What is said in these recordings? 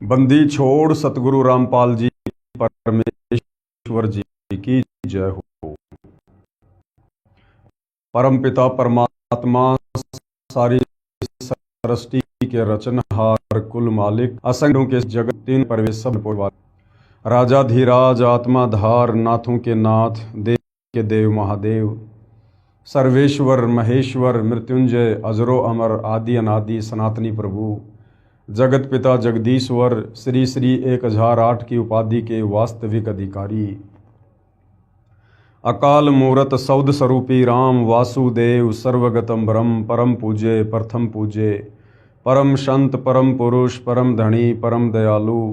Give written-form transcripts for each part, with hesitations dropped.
बंदी छोड़ सतगुरु रामपाल जी परमेश्वर जी की जय हो। परम पिता परमात्मा सारी सृष्टि के रचनहार कुल मालिक असंख्यों के जगत तीन परवेश सब राजाधिराज आत्माधार नाथों के नाथ देव के देव महादेव सर्वेश्वर महेश्वर मृत्युंजय अजरो अमर आदि अनादि सनातनी प्रभु जगत पिता जगदीश्वर श्री श्री 1008 की उपाधि के वास्तविक अधिकारी अकाल मूरत सौद स्वरूपी राम वासुदेव सर्वगतम ब्रह्म परम पूज्य प्रथम पूज्य परम संत परम पुरुष परम धनी परम दयालु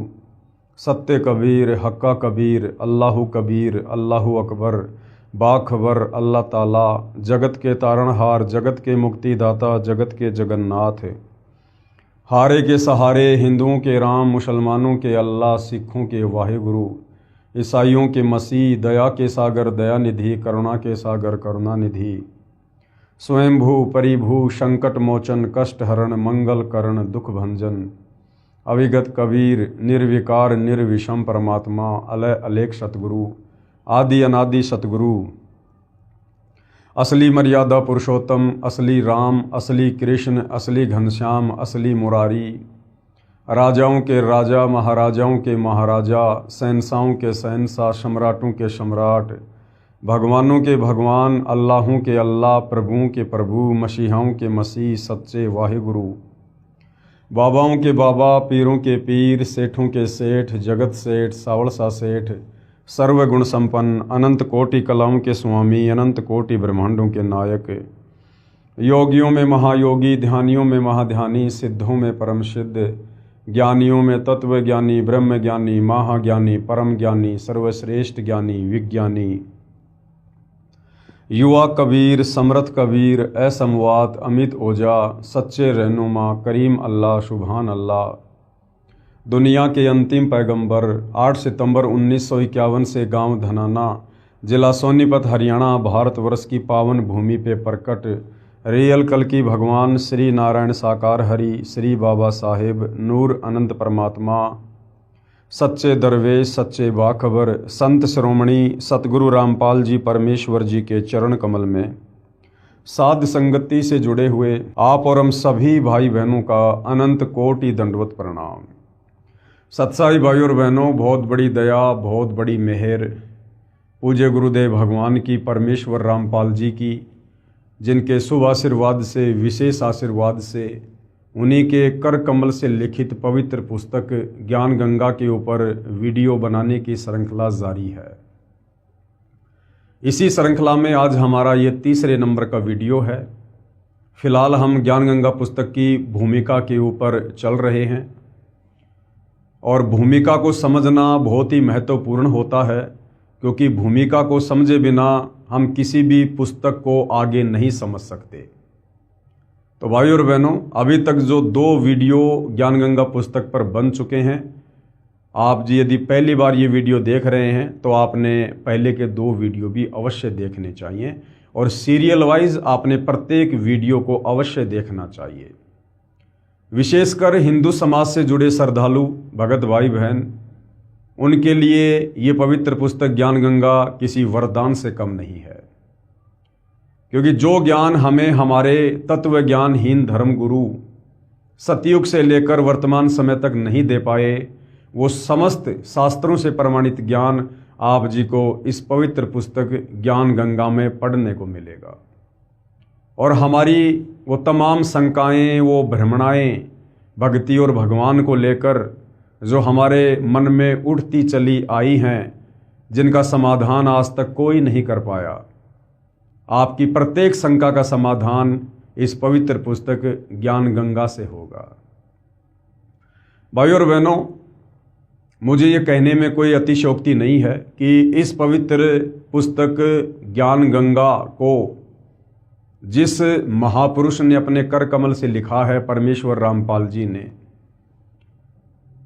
सत्य कबीर हक्का कबीर अल्लाहु कबीर अल्लाहु अकबर बाखबर अल्लाह ताला जगत के तारणहार जगत के मुक्तिदाता जगत के जगन्नाथ हारे के सहारे हिंदुओं के राम मुसलमानों के अल्लाह सिखों के वाहिगुरु ईसाइयों के मसीह दया के सागर दया निधि करुणा के सागर करुणा निधि स्वयंभू परिभू संकट मोचन कष्ट हरण मंगल करण दुख भंजन अविगत कबीर निर्विकार निर्विषम परमात्मा अलय अलेख सतगुरु आदि अनादि सतगुरु असली मर्यादा पुरुषोत्तम असली राम असली कृष्ण असली घनश्याम असली मुरारी राजाओं के राजा महाराजाओं के महाराजा शहंशाहों के शहंशाह सम्राटों के सम्राट भगवानों के भगवान अल्लाहों के अल्लाह प्रभुओं के प्रभु मसीहाओं के मसीह सच्चे वाहिगुरु बाबाओं के बाबा पीरों के पीर सेठों के सेठ जगत सेठ सावड़सा सेठ सर्वगुण संपन्न अनंत कोटि कलाओं के स्वामी अनंत कोटि ब्रह्मांडों के नायक योगियों में महायोगी ध्यानियों में महाध्यानी सिद्धों में परम सिद्ध ज्ञानियों में तत्व ज्ञानी ब्रह्म ज्ञानी महाज्ञानी परम ज्ञानी सर्वश्रेष्ठ ज्ञानी विज्ञानी युवा कबीर समर्थ कबीर असमवात अमित ओजा सच्चे रहनुमा करीम अल्लाह सुभान अल्लाह दुनिया के अंतिम पैगंबर 8 सितंबर 1951 से गांव धनाना जिला सोनीपत हरियाणा भारतवर्ष की पावन भूमि पे प्रकट रियल कल की भगवान श्री नारायण साकार हरि श्री बाबा साहेब नूर अनंत परमात्मा सच्चे दरवेश सच्चे बाखबर संत श्रोमणी सतगुरु रामपाल जी परमेश्वर जी के चरण कमल में साध संगति से जुड़े हुए आप और हम सभी भाई बहनों का अनंत कोटि दंडवत प्रणाम। सत्साई भाई और बहनों, बहुत बड़ी दया बहुत बड़ी मेहर पूज्य गुरुदेव भगवान की परमेश्वर रामपाल जी की, जिनके शुभ आशीर्वाद से विशेष आशीर्वाद से उन्हीं के कर कमल से लिखित पवित्र पुस्तक ज्ञान गंगा के ऊपर वीडियो बनाने की श्रृंखला जारी है। इसी श्रृंखला में आज हमारा ये तीसरे नंबर का वीडियो है। फिलहाल हम ज्ञान गंगा पुस्तक की भूमिका के ऊपर चल रहे हैं और भूमिका को समझना बहुत ही महत्वपूर्ण होता है, क्योंकि भूमिका को समझे बिना हम किसी भी पुस्तक को आगे नहीं समझ सकते। तो भाई और बहनों, अभी तक जो 2 वीडियो ज्ञान गंगा पुस्तक पर बन चुके हैं, आप जी यदि पहली बार ये वीडियो देख रहे हैं तो आपने पहले के 2 वीडियो भी अवश्य देखने चाहिए और सीरियल वाइज आपने प्रत्येक वीडियो को अवश्य देखना चाहिए। विशेषकर हिंदू समाज से जुड़े श्रद्धालु भगत भाई बहन, उनके लिए ये पवित्र पुस्तक ज्ञान गंगा किसी वरदान से कम नहीं है, क्योंकि जो ज्ञान हमें हमारे तत्व ज्ञानहीन धर्मगुरु सतयुग से लेकर वर्तमान समय तक नहीं दे पाए, वो समस्त शास्त्रों से प्रमाणित ज्ञान आप जी को इस पवित्र पुस्तक ज्ञान गंगा में पढ़ने को मिलेगा। और हमारी वो तमाम शंकाएं, वो भ्रमणाएं भक्ति और भगवान को लेकर जो हमारे मन में उठती चली आई हैं, जिनका समाधान आज तक कोई नहीं कर पाया, आपकी प्रत्येक शंका का समाधान इस पवित्र पुस्तक ज्ञान गंगा से होगा। भाई और बहनों, मुझे ये कहने में कोई अतिशयोक्ति नहीं है कि इस पवित्र पुस्तक ज्ञान गंगा को जिस महापुरुष ने अपने कर कमल से लिखा है, परमेश्वर रामपाल जी ने,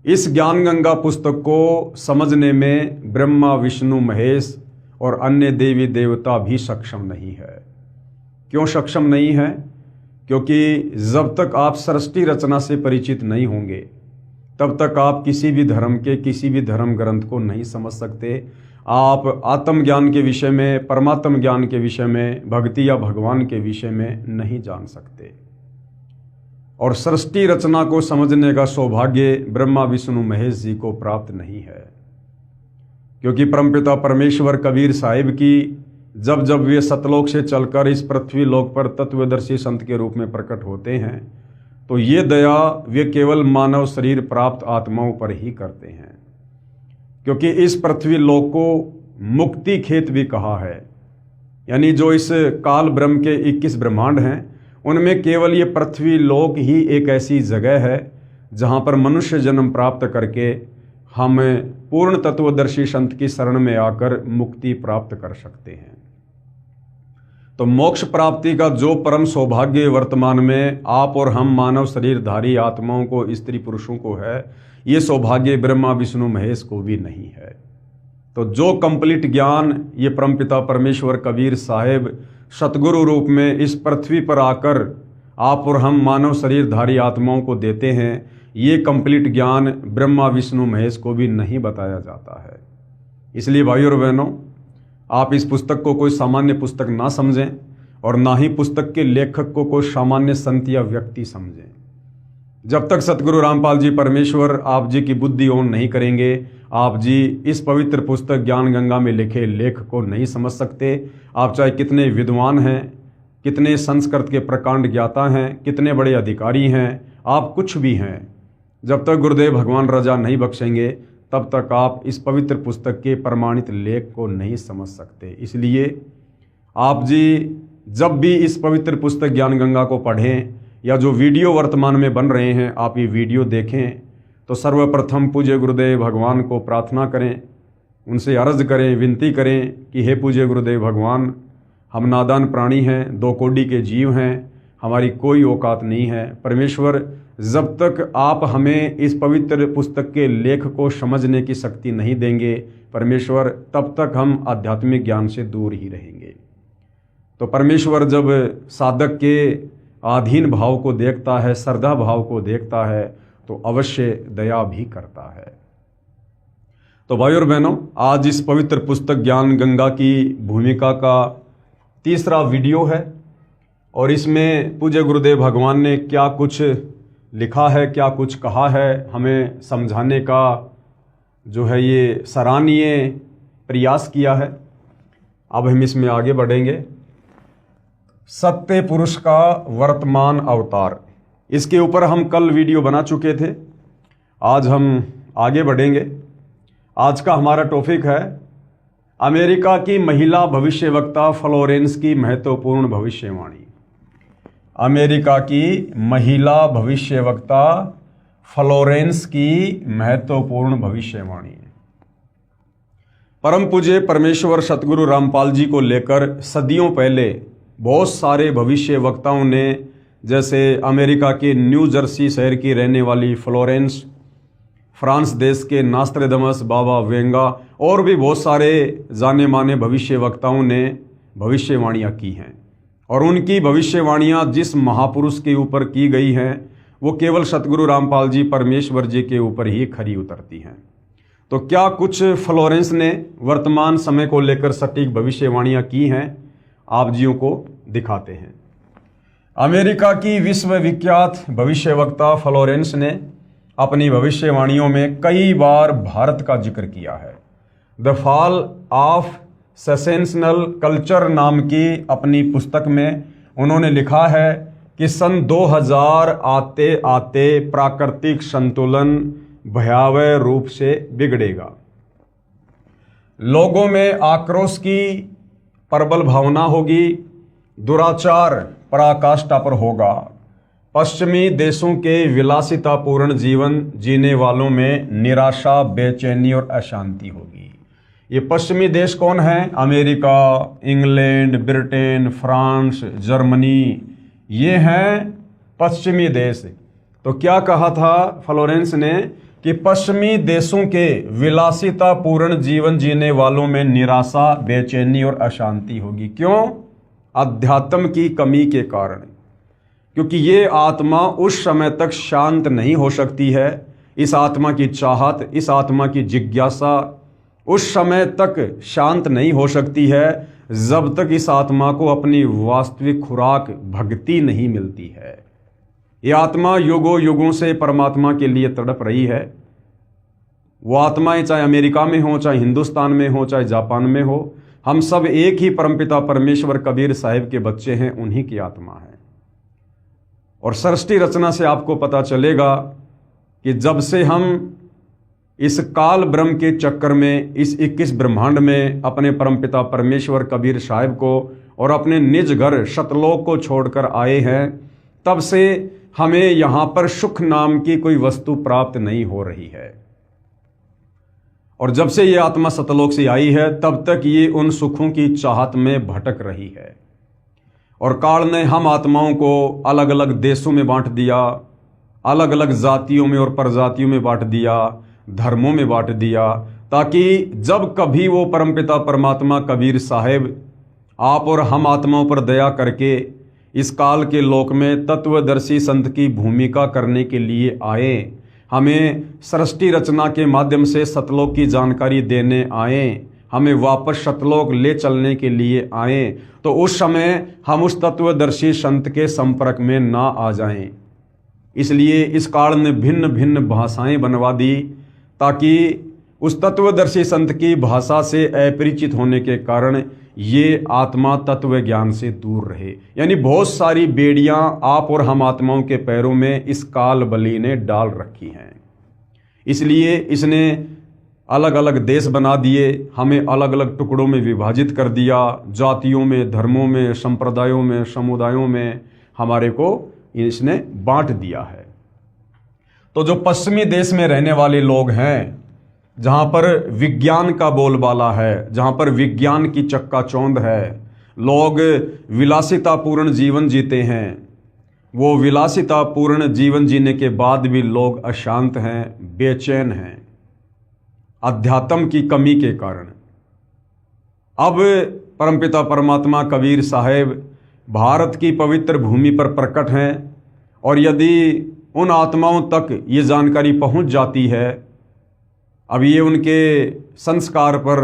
इस ज्ञान गंगा पुस्तक को समझने में ब्रह्मा विष्णु महेश और अन्य देवी देवता भी सक्षम नहीं है। क्यों सक्षम नहीं है? क्योंकि जब तक आप सृष्टि रचना से परिचित नहीं होंगे तब तक आप किसी भी धर्म के किसी भी धर्म ग्रंथ को नहीं समझ सकते। आप आत्मज्ञान के विषय में, परमात्म ज्ञान के विषय में, भक्ति या भगवान के विषय में नहीं जान सकते। और सृष्टि रचना को समझने का सौभाग्य ब्रह्मा विष्णु महेश जी को प्राप्त नहीं है, क्योंकि परमपिता परमेश्वर कबीर साहिब की जब जब वे सतलोक से चलकर इस पृथ्वी लोक पर तत्वदर्शी संत के रूप में प्रकट होते हैं, तो ये दया वे केवल मानव शरीर प्राप्त आत्माओं पर ही करते हैं, क्योंकि इस पृथ्वी लोक को मुक्ति खेत भी कहा है। यानी जो इस काल ब्रह्म के 21 ब्रह्मांड हैं, उनमें केवल ये पृथ्वी लोक ही एक ऐसी जगह है जहाँ पर मनुष्य जन्म प्राप्त करके हम पूर्ण तत्वदर्शी संत की शरण में आकर मुक्ति प्राप्त कर सकते हैं। तो मोक्ष प्राप्ति का जो परम सौभाग्य वर्तमान में आप और हम मानव शरीरधारी आत्माओं को, स्त्री पुरुषों को है, ये सौभाग्य ब्रह्मा विष्णु महेश को भी नहीं है। तो जो कंप्लीट ज्ञान ये परमपिता परमेश्वर कबीर साहिब सतगुरु रूप में इस पृथ्वी पर आकर आप और हम मानव शरीरधारी आत्माओं को देते हैं, ये कंप्लीट ज्ञान ब्रह्मा विष्णु महेश को भी नहीं बताया जाता है। इसलिए भाइयों और बहनों, आप इस पुस्तक को कोई सामान्य पुस्तक ना समझें और ना ही पुस्तक के लेखक को कोई सामान्य संत या व्यक्ति समझें। जब तक सतगुरु रामपाल जी परमेश्वर आप जी की बुद्धि ऑन नहीं करेंगे, आप जी इस पवित्र पुस्तक ज्ञान गंगा में लिखे लेख को नहीं समझ सकते। आप चाहे कितने विद्वान हैं, कितने संस्कृत के प्रकांड ज्ञाता हैं, कितने बड़े अधिकारी हैं, आप कुछ भी हैं, जब तक गुरुदेव भगवान रजा नहीं बख्शेंगे तब तक आप इस पवित्र पुस्तक के प्रमाणित लेख को नहीं समझ सकते। इसलिए आप जी जब भी इस पवित्र पुस्तक ज्ञान गंगा को पढ़ें या जो वीडियो वर्तमान में बन रहे हैं आप ये वीडियो देखें, तो सर्वप्रथम पूज्य गुरुदेव भगवान को प्रार्थना करें, उनसे अर्ज करें, विनती करें कि हे पूज्य गुरुदेव भगवान, हम नादान प्राणी हैं, 2 कोटि के जीव हैं, हमारी कोई औकात नहीं है। परमेश्वर, जब तक आप हमें इस पवित्र पुस्तक के लेख को समझने की शक्ति नहीं देंगे परमेश्वर, तब तक हम आध्यात्मिक ज्ञान से दूर ही रहेंगे। तो परमेश्वर जब साधक के आधीन भाव को देखता है, श्रद्धा भाव को देखता है, तो अवश्य दया भी करता है। तो भाइयों और बहनों, आज इस पवित्र पुस्तक ज्ञान गंगा की भूमिका का तीसरा वीडियो है और इसमें पूज्य गुरुदेव भगवान ने क्या कुछ लिखा है, क्या कुछ कहा है, हमें समझाने का जो है ये सराहनीय प्रयास किया है। अब हम इसमें आगे बढ़ेंगे। सत्य पुरुष का वर्तमान अवतार, इसके ऊपर हम कल वीडियो बना चुके थे। आज हम आगे बढ़ेंगे। आज का हमारा टॉपिक है अमेरिका की महिला भविष्यवक्ता फ्लोरेंस की महत्वपूर्ण भविष्यवाणी। अमेरिका की महिला भविष्यवक्ता फ्लोरेंस की महत्वपूर्ण भविष्यवाणी। परम पूज्य परमेश्वर सतगुरु रामपाल जी को लेकर सदियों पहले बहुत सारे भविष्यवक्ताओं ने, जैसे अमेरिका के न्यू जर्सी शहर की रहने वाली फ्लोरेंस, फ्रांस देश के नास्ट्रेडमस बाबा वेंगा और भी बहुत सारे जाने माने भविष्यवक्ताओं ने भविष्यवाणियाँ की हैं। और उनकी भविष्यवाणियाँ जिस महापुरुष के ऊपर की गई हैं वो केवल सतगुरु रामपाल जी परमेश्वर जी के ऊपर ही खरी उतरती हैं। तो क्या कुछ फ्लोरेंस ने वर्तमान समय को लेकर सटीक भविष्यवाणियाँ की हैं, आप जियों को दिखाते हैं। अमेरिका की विश्वविख्यात भविष्यवक्ता फ्लोरेंस ने अपनी भविष्यवाणियों में कई बार भारत का जिक्र किया है। द फॉल ऑफ सेसेशनल कल्चर नाम की अपनी पुस्तक में उन्होंने लिखा है कि सन 2000 आते आते प्राकृतिक संतुलन भयावह रूप से बिगड़ेगा। लोगों में आक्रोश की प्रबल भावना होगी, दुराचार पराकाष्ठा पर होगा। पश्चिमी देशों के विलासितापूर्ण जीवन जीने वालों में निराशा, बेचैनी और अशांति होगी। ये पश्चिमी देश कौन हैं? America, England, Britain, France, Germany, ये हैं पश्चिमी देश। तो क्या कहा था फ्लोरेंस ने कि पश्चिमी देशों के विलासितापूर्ण जीवन जीने वालों में निराशा, बेचैनी और अशांति होगी। क्यों? अध्यात्म की कमी के कारण, क्योंकि ये आत्मा उस समय तक शांत नहीं हो सकती है। इस आत्मा की चाहत, इस आत्मा की जिज्ञासा उस समय तक शांत नहीं हो सकती है जब तक इस आत्मा को अपनी वास्तविक खुराक भक्ति नहीं मिलती है। ये आत्मा युगों युगों से परमात्मा के लिए तड़प रही है। वो आत्माएं चाहे अमेरिका में हो, चाहे हिंदुस्तान में हो, चाहे जापान में हो, हम सब एक ही परमपिता परमेश्वर कबीर साहिब के बच्चे हैं, उन्हीं की आत्मा है। और सृष्टि रचना से आपको पता चलेगा कि जब से हम इस काल ब्रह्म के चक्कर में, इस 21 ब्रह्मांड में अपने परमपिता परमेश्वर कबीर साहिब को और अपने निज घर सतलोक को छोड़कर आए हैं, तब से हमें यहाँ पर सुख नाम की कोई वस्तु प्राप्त नहीं हो रही है। और जब से ये आत्मा सतलोक से आई है तब तक ये उन सुखों की चाहत में भटक रही है। और काल ने हम आत्माओं को अलग अलग देशों में बांट दिया, अलग अलग जातियों में और प्रजातियों में बांट दिया, धर्मों में बांट दिया, ताकि जब कभी वो परमपिता परमात्मा कबीर साहिब आप और हम आत्माओं पर दया करके इस काल के लोक में तत्वदर्शी संत की भूमिका करने के लिए आए, हमें सृष्टि रचना के माध्यम से सतलोक की जानकारी देने आए, हमें वापस सतलोक ले चलने के लिए आए, तो उस समय हम उस तत्वदर्शी संत के संपर्क में ना आ जाएं। इसलिए इस काल ने भिन्न भिन्न भाषाएं बनवा दी ताकि उस तत्वदर्शी संत की भाषा से अपरिचित होने के कारण ये आत्मा तत्व ज्ञान से दूर रहे। यानी बहुत सारी बेड़ियां आप और हम आत्माओं के पैरों में इस काल बली ने डाल रखी हैं। इसलिए इसने अलग अलग देश बना दिए, हमें अलग अलग टुकड़ों में विभाजित कर दिया, जातियों में, धर्मों में, संप्रदायों में, समुदायों में हमारे को इसने बांट दिया है। तो जो पश्चिमी देश में रहने वाले लोग हैं, जहाँ पर विज्ञान का बोलबाला है, जहाँ पर विज्ञान की चक्काचौंध है, लोग विलासितापूर्ण जीवन जीते हैं, वो विलासितापूर्ण जीवन जीने के बाद भी लोग अशांत हैं, बेचैन हैं अध्यात्म की कमी के कारण। अब परमपिता परमात्मा कबीर साहिब भारत की पवित्र भूमि पर प्रकट हैं, और यदि उन आत्माओं तक ये जानकारी पहुंच जाती है, अब ये उनके संस्कार पर,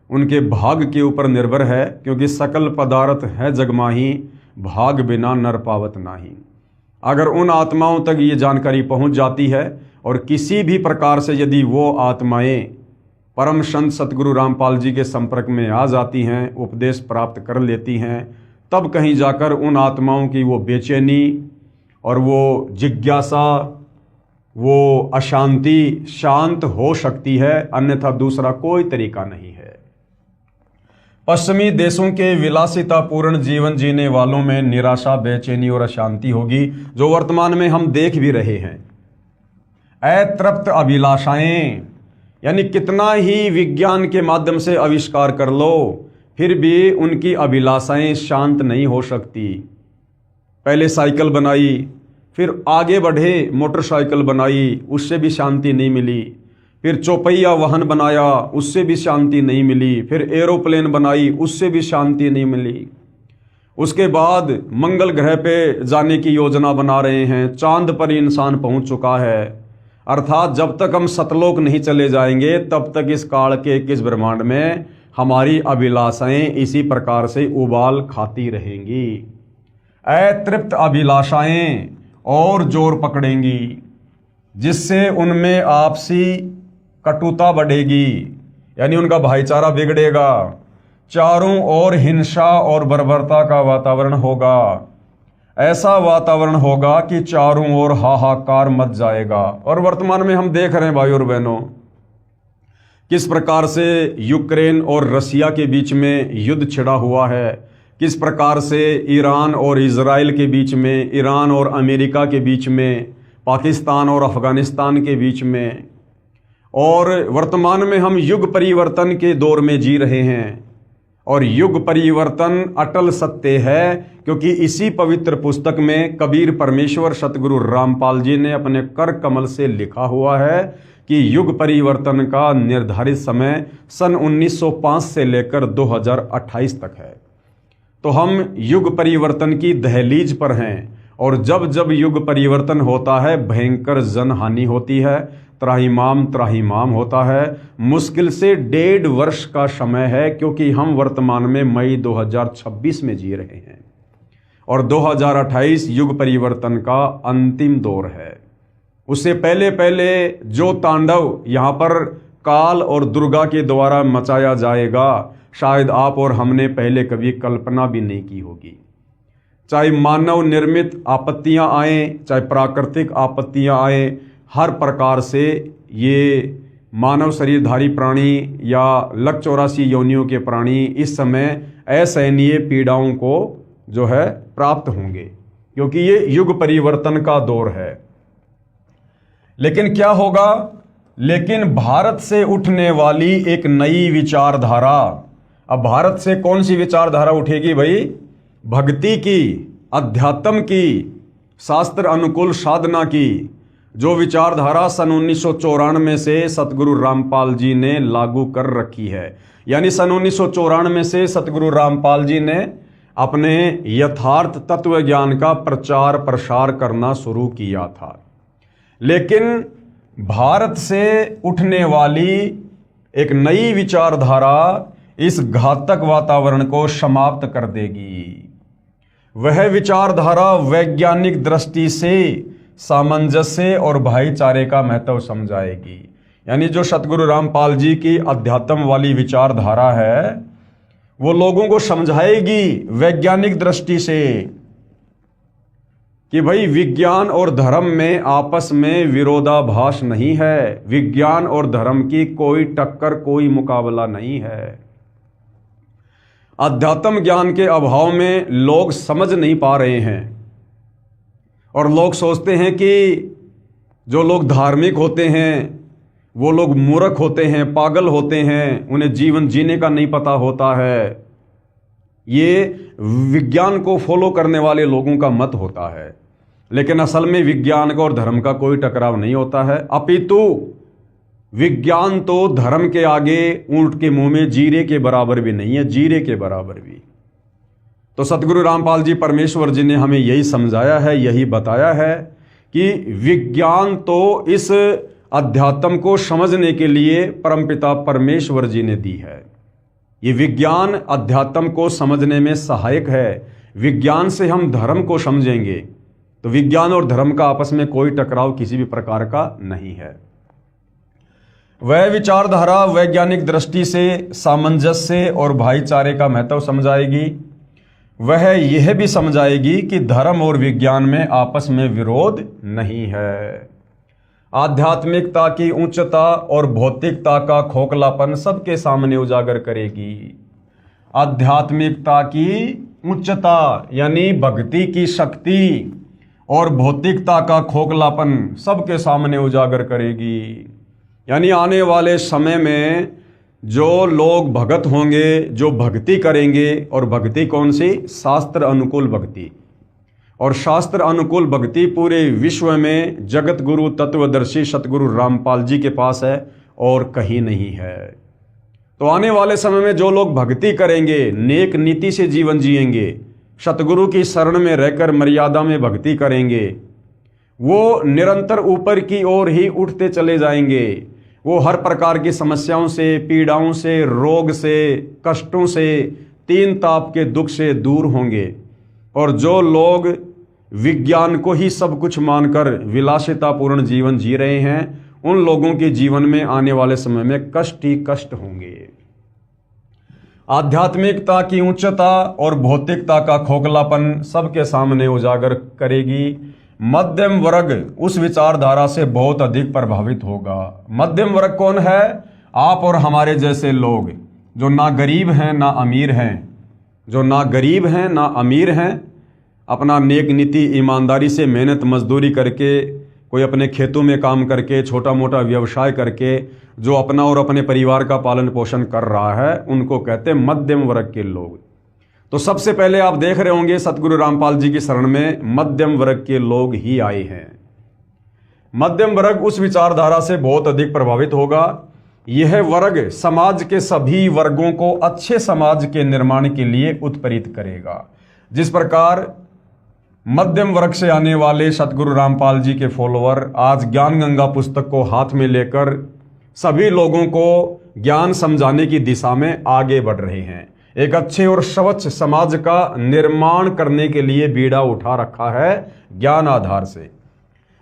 उनके भाग के ऊपर निर्भर है, क्योंकि सकल पदार्थ है जगमाही, भाग बिना नर पावत नाही। अगर उन आत्माओं तक ये जानकारी पहुंच जाती है और किसी भी प्रकार से यदि वो आत्माएं परम संत सतगुरु रामपाल जी के संपर्क में आ जाती हैं, उपदेश प्राप्त कर लेती हैं, तब कहीं जाकर उन आत्माओं की वो बेचैनी और वो जिज्ञासा, वो अशांति शांत हो सकती है, अन्यथा दूसरा कोई तरीका नहीं है। पश्चिमी देशों के विलासितापूर्ण जीवन जीने वालों में निराशा, बेचैनी और अशांति होगी, जो वर्तमान में हम देख भी रहे हैं। अतृप्त अभिलाषाएं, यानी कितना ही विज्ञान के माध्यम से आविष्कार कर लो, फिर भी उनकी अभिलाषाएं शांत नहीं हो सकती। पहले साइकिल बनाई, फिर आगे बढ़े मोटरसाइकिल बनाई, उससे भी शांति नहीं मिली। फिर चौपहिया वाहन बनाया, उससे भी शांति नहीं मिली। फिर एरोप्लेन बनाई, उससे भी शांति नहीं मिली। उसके बाद मंगल ग्रह पे जाने की योजना बना रहे हैं, चांद पर इंसान पहुंच चुका है। अर्थात जब तक हम सतलोक नहीं चले जाएंगे तब तक इस काल के 21 ब्रह्मांड में हमारी अभिलाषाएं इसी प्रकार से उबाल खाती रहेंगी। अतृप्त अभिलाषाएं और जोर पकड़ेंगी, जिससे उनमें आपसी कटुता बढ़ेगी, यानी उनका भाईचारा बिगड़ेगा, चारों ओर हिंसा और बर्बरता का वातावरण होगा। ऐसा वातावरण होगा कि चारों ओर हाहाकार मच जाएगा। और वर्तमान में हम देख रहे हैं भाई और बहनों, किस प्रकार से यूक्रेन और रसिया के बीच में युद्ध छिड़ा हुआ है, किस प्रकार से ईरान और इजराइल के बीच में, ईरान और अमेरिका के बीच में, पाकिस्तान और अफगानिस्तान के बीच में। और वर्तमान में हम युग परिवर्तन के दौर में जी रहे हैं, और युग परिवर्तन अटल सत्य है, क्योंकि इसी पवित्र पुस्तक में कबीर परमेश्वर सतगुरु रामपाल जी ने अपने कर कमल से लिखा हुआ है कि युग परिवर्तन का निर्धारित समय सन 1905 से लेकर 2028 तक है। तो हम युग परिवर्तन की दहलीज पर हैं, और जब जब युग परिवर्तन होता है भयंकर जनहानि होती है, त्राहिमाम त्राहिमाम होता है। मुश्किल से 1.5 वर्ष का समय है, क्योंकि हम वर्तमान में मई 2026 में जी रहे हैं और 2028 युग परिवर्तन का अंतिम दौर है। उससे पहले पहले जो तांडव यहाँ पर काल और दुर्गा के द्वारा मचाया जाएगा, शायद आप और हमने पहले कभी कल्पना भी नहीं की होगी। चाहे मानव निर्मित आपत्तियां आए, चाहे प्राकृतिक आपत्तियां आए, हर प्रकार से ये मानव शरीरधारी प्राणी या 184 योनियों के प्राणी इस समय असहनीय पीड़ाओं को जो है प्राप्त होंगे, क्योंकि ये युग परिवर्तन का दौर है। लेकिन क्या होगा? लेकिन भारत से उठने वाली एक नई विचारधारा। अब भारत से कौन सी विचारधारा उठेगी भाई? भक्ति की, अध्यात्म की, शास्त्र अनुकूल साधना की, जो विचारधारा सन 1994 से सतगुरु रामपाल जी ने लागू कर रखी है। यानी सन 1994 से सतगुरु रामपाल जी ने अपने यथार्थ तत्व ज्ञान का प्रचार प्रसार करना शुरू किया था। लेकिन भारत से उठने वाली एक नई विचारधारा इस घातक वातावरण को समाप्त कर देगी। वह विचारधारा वैज्ञानिक दृष्टि से सामंजस्य और भाईचारे का महत्व समझाएगी। यानी जो सतगुरु रामपाल जी की अध्यात्म वाली विचारधारा है, वो लोगों को समझाएगी वैज्ञानिक दृष्टि से कि भाई विज्ञान और धर्म में आपस में विरोधाभास नहीं है, विज्ञान और धर्म की कोई टक्कर, कोई मुकाबला नहीं है। अध्यात्म ज्ञान के अभाव में लोग समझ नहीं पा रहे हैं और लोग सोचते हैं कि जो लोग धार्मिक होते हैं वो लोग मूर्ख होते हैं, पागल होते हैं, उन्हें जीवन जीने का नहीं पता होता है। ये विज्ञान को फॉलो करने वाले लोगों का मत होता है। लेकिन असल में विज्ञान का और धर्म का कोई टकराव नहीं होता है, अपितु विज्ञान तो धर्म के आगे ऊंट के मुंह में जीरे के बराबर भी नहीं है, जीरे के बराबर भी। तो सतगुरु रामपाल जी परमेश्वर जी ने हमें यही समझाया है, यही बताया है कि विज्ञान तो इस अध्यात्म को समझने के लिए परमपिता परमेश्वर जी ने दी है। ये विज्ञान अध्यात्म को समझने में सहायक है। विज्ञान से हम धर्म को समझेंगे तो विज्ञान और धर्म का आपस में कोई टकराव किसी भी प्रकार का नहीं है। वह विचारधारा वैज्ञानिक दृष्टि से सामंजस्य और भाईचारे का महत्व समझाएगी। वह यह भी समझाएगी कि धर्म और विज्ञान में आपस में विरोध नहीं है। आध्यात्मिकता की उच्चता और भौतिकता का खोखलापन सबके सामने उजागर करेगी। आध्यात्मिकता की उच्चता यानी भक्ति की शक्ति और भौतिकता का खोखलापन सबके सामने उजागर करेगी। यानी आने वाले समय में जो लोग भगत होंगे, जो भक्ति करेंगे, और भक्ति कौन सी? शास्त्र अनुकूल भक्ति। और शास्त्र अनुकूल भक्ति पूरे विश्व में जगत गुरु तत्वदर्शी सतगुरु रामपाल जी के पास है और कहीं नहीं है। तो आने वाले समय में जो लोग भक्ति करेंगे, नेक नीति से जीवन जिएंगे, सतगुरु की शरण में रहकर मर्यादा में भक्ति करेंगे, वो निरंतर ऊपर की ओर ही उठते चले जाएंगे। वो हर प्रकार की समस्याओं से, पीड़ाओं से, रोग से, कष्टों से, तीन ताप के दुख से दूर होंगे। और जो लोग विज्ञान को ही सब कुछ मानकर विलासितापूर्ण जीवन जी रहे हैं, उन लोगों के जीवन में आने वाले समय में कष्ट ही कष्ट होंगे। आध्यात्मिकता की उच्चता और भौतिकता का खोखलापन सबके सामने उजागर करेगी। मध्यम वर्ग उस विचारधारा से बहुत अधिक प्रभावित होगा। मध्यम वर्ग कौन है? आप और हमारे जैसे लोग जो ना गरीब हैं ना अमीर हैं, जो ना गरीब हैं ना अमीर हैं, अपना नेक नीति ईमानदारी से मेहनत मजदूरी करके, कोई अपने खेतों में काम करके, छोटा मोटा व्यवसाय करके जो अपना और अपने परिवार का पालन पोषण कर रहा है, उनको कहते हैं मध्यम वर्ग के लोग। तो सबसे पहले आप देख रहे होंगे सतगुरु रामपाल जी की शरण में मध्यम वर्ग के लोग ही आए हैं। मध्यम वर्ग उस विचारधारा से बहुत अधिक प्रभावित होगा। यह वर्ग समाज के सभी वर्गों को अच्छे समाज के निर्माण के लिए उत्प्रेरित करेगा। जिस प्रकार मध्यम वर्ग से आने वाले सतगुरु रामपाल जी के फॉलोअर आज ज्ञान गंगा पुस्तक को हाथ में लेकर सभी लोगों को ज्ञान समझाने की दिशा में आगे बढ़ रहे हैं। एक अच्छे और स्वच्छ समाज का निर्माण करने के लिए बीड़ा उठा रखा है ज्ञान आधार से।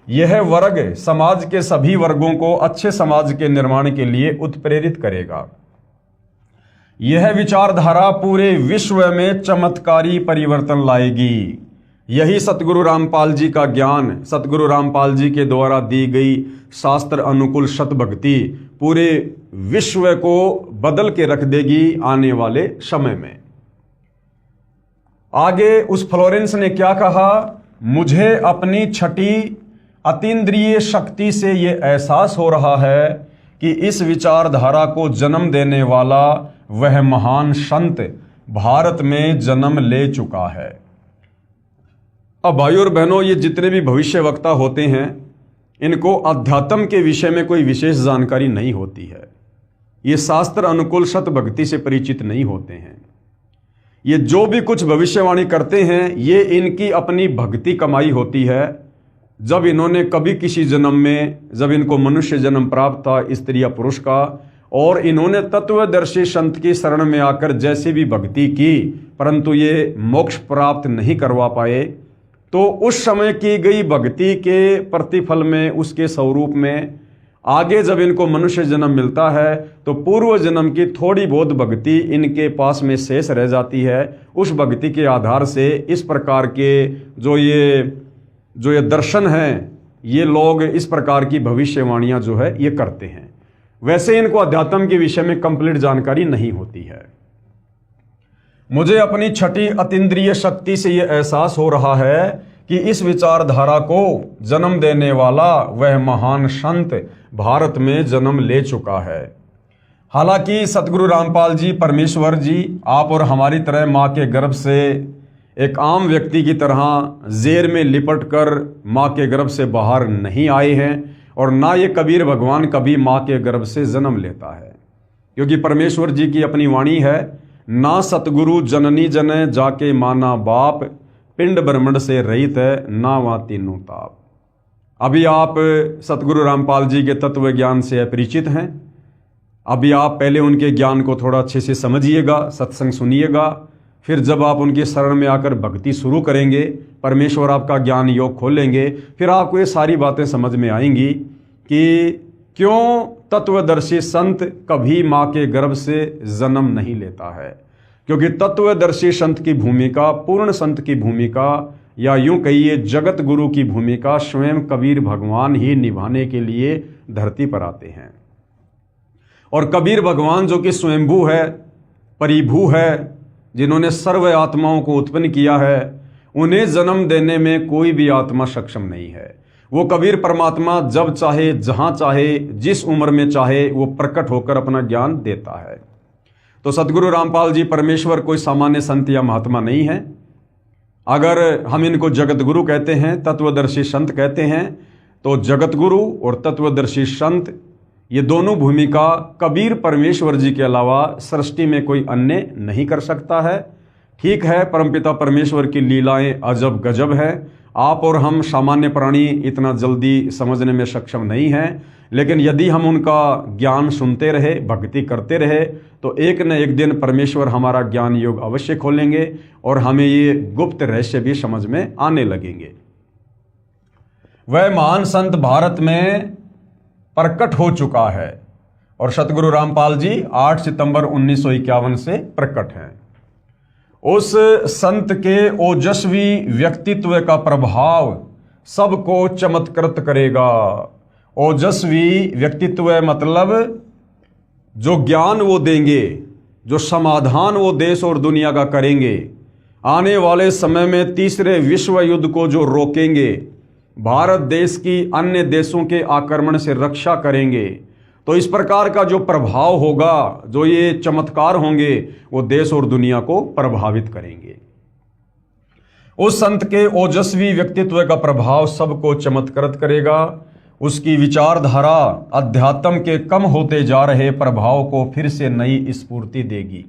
यह वर्ग समाज के सभी वर्गों को अच्छे समाज के निर्माण के लिए उत्प्रेरित करेगा। यह विचारधारा पूरे विश्व में चमत्कारी परिवर्तन लाएगी। यही सतगुरु रामपाल जी का ज्ञान, सतगुरु रामपाल जी के द्वारा दी गई शास्त्र अनुकूल सत भक्ति पूरे विश्व को बदल के रख देगी आने वाले समय में। आगे उस फ्लोरेंस ने क्या कहा, मुझे अपनी छठी अतीन्द्रिय शक्ति से यह एहसास हो रहा है कि इस विचारधारा को जन्म देने वाला वह महान संत भारत में जन्म ले चुका है। अब भाइयों और बहनों, ये जितने भी भविष्य वक्ता होते हैं इनको अध्यात्म के विषय में कोई विशेष जानकारी नहीं होती है। ये शास्त्र अनुकूल सत भक्ति से परिचित नहीं होते हैं। ये जो भी कुछ भविष्यवाणी करते हैं ये इनकी अपनी भक्ति कमाई होती है। जब इन्होंने कभी किसी जन्म में, जब इनको मनुष्य जन्म प्राप्त था स्त्री या पुरुष का, और इन्होंने तत्वदर्शी संत की शरण में आकर जैसी भी भक्ति की परंतु ये मोक्ष प्राप्त नहीं करवा पाए, तो उस समय की गई भक्ति के प्रतिफल में, उसके स्वरूप में आगे जब इनको मनुष्य जन्म मिलता है तो पूर्व जन्म की थोड़ी बहुत भक्ति इनके पास में शेष रह जाती है। उस भक्ति के आधार से इस प्रकार के जो ये दर्शन हैं, ये लोग इस प्रकार की भविष्यवाणियां जो है ये करते हैं। वैसे इनको अध्यात्म के विषय में कंप्लीट जानकारी नहीं होती है। मुझे अपनी छठी अतीन्द्रिय शक्ति से यह एहसास हो रहा है कि इस विचारधारा को जन्म देने वाला वह महान संत भारत में जन्म ले चुका है। हालांकि सतगुरु रामपाल जी, परमेश्वर जी, आप और हमारी तरह माँ के गर्भ से एक आम व्यक्ति की तरह जेर में लिपट कर माँ के गर्भ से बाहर नहीं आए हैं, और ना ये कबीर भगवान कभी माँ के गर्भ से जन्म लेता है, क्योंकि परमेश्वर जी की अपनी वाणी है, ना सतगुरु जननी जने जाके माना बाप, पिंड ब्रह्मंड से रहित है ना वहाँ तीनों ताप। अभी आप सतगुरु रामपाल जी के तत्व ज्ञान से अपरिचित हैं। अभी आप पहले उनके ज्ञान को थोड़ा अच्छे से समझिएगा, सत्संग सुनिएगा, फिर जब आप उनके शरण में आकर भक्ति शुरू करेंगे, परमेश्वर आपका ज्ञान योग खोलेंगे, फिर आपको ये सारी बातें समझ में आएंगी कि क्यों तत्वदर्शी संत कभी माँ के गर्भ से जन्म नहीं लेता है। क्योंकि तत्वदर्शी संत की भूमिका, पूर्ण संत की भूमिका, या यूं कहिए जगत गुरु की भूमिका स्वयं कबीर भगवान ही निभाने के लिए धरती पर आते हैं। और कबीर भगवान जो कि स्वयंभू है, परिभू है, जिन्होंने सर्व आत्माओं को उत्पन्न किया है, उन्हें जन्म देने में कोई भी आत्मा सक्षम नहीं है। वो कबीर परमात्मा जब चाहे, जहां चाहे, जिस उम्र में चाहे वो प्रकट होकर अपना ज्ञान देता है। तो सतगुरु रामपाल जी परमेश्वर कोई सामान्य संत या महात्मा नहीं है। अगर हम इनको जगत गुरु कहते हैं, तत्वदर्शी संत कहते हैं, तो जगत गुरु और तत्वदर्शी संत ये दोनों भूमिका कबीर परमेश्वर जी के अलावा सृष्टि में कोई अन्य नहीं कर सकता है। ठीक है, परमपिता परमेश्वर की लीलाएं अजब गजब है। आप और हम सामान्य प्राणी इतना जल्दी समझने में सक्षम नहीं हैं, लेकिन यदि हम उनका ज्ञान सुनते रहे, भक्ति करते रहे, तो एक न एक दिन परमेश्वर हमारा ज्ञान योग अवश्य खोलेंगे और हमें ये गुप्त रहस्य भी समझ में आने लगेंगे। वह महान संत भारत में प्रकट हो चुका है और सतगुरु रामपाल जी 8 सितंबर 1951 से प्रकट हैं। उस संत के ओजस्वी व्यक्तित्व का प्रभाव सबको चमत्कृत करेगा। ओजस्वी व्यक्तित्व मतलब जो ज्ञान वो देंगे, जो समाधान वो देश और दुनिया का करेंगे, आने वाले समय में तीसरे विश्व युद्ध को जो रोकेंगे, भारत देश की अन्य देशों के आक्रमण से रक्षा करेंगे, तो इस प्रकार का जो प्रभाव होगा, जो ये चमत्कार होंगे, वो देश और दुनिया को प्रभावित करेंगे। उस संत के ओजस्वी व्यक्तित्व का प्रभाव सबको चमत्कृत करेगा। उसकी विचारधारा अध्यात्म के कम होते जा रहे प्रभाव को फिर से नई स्फूर्ति देगी।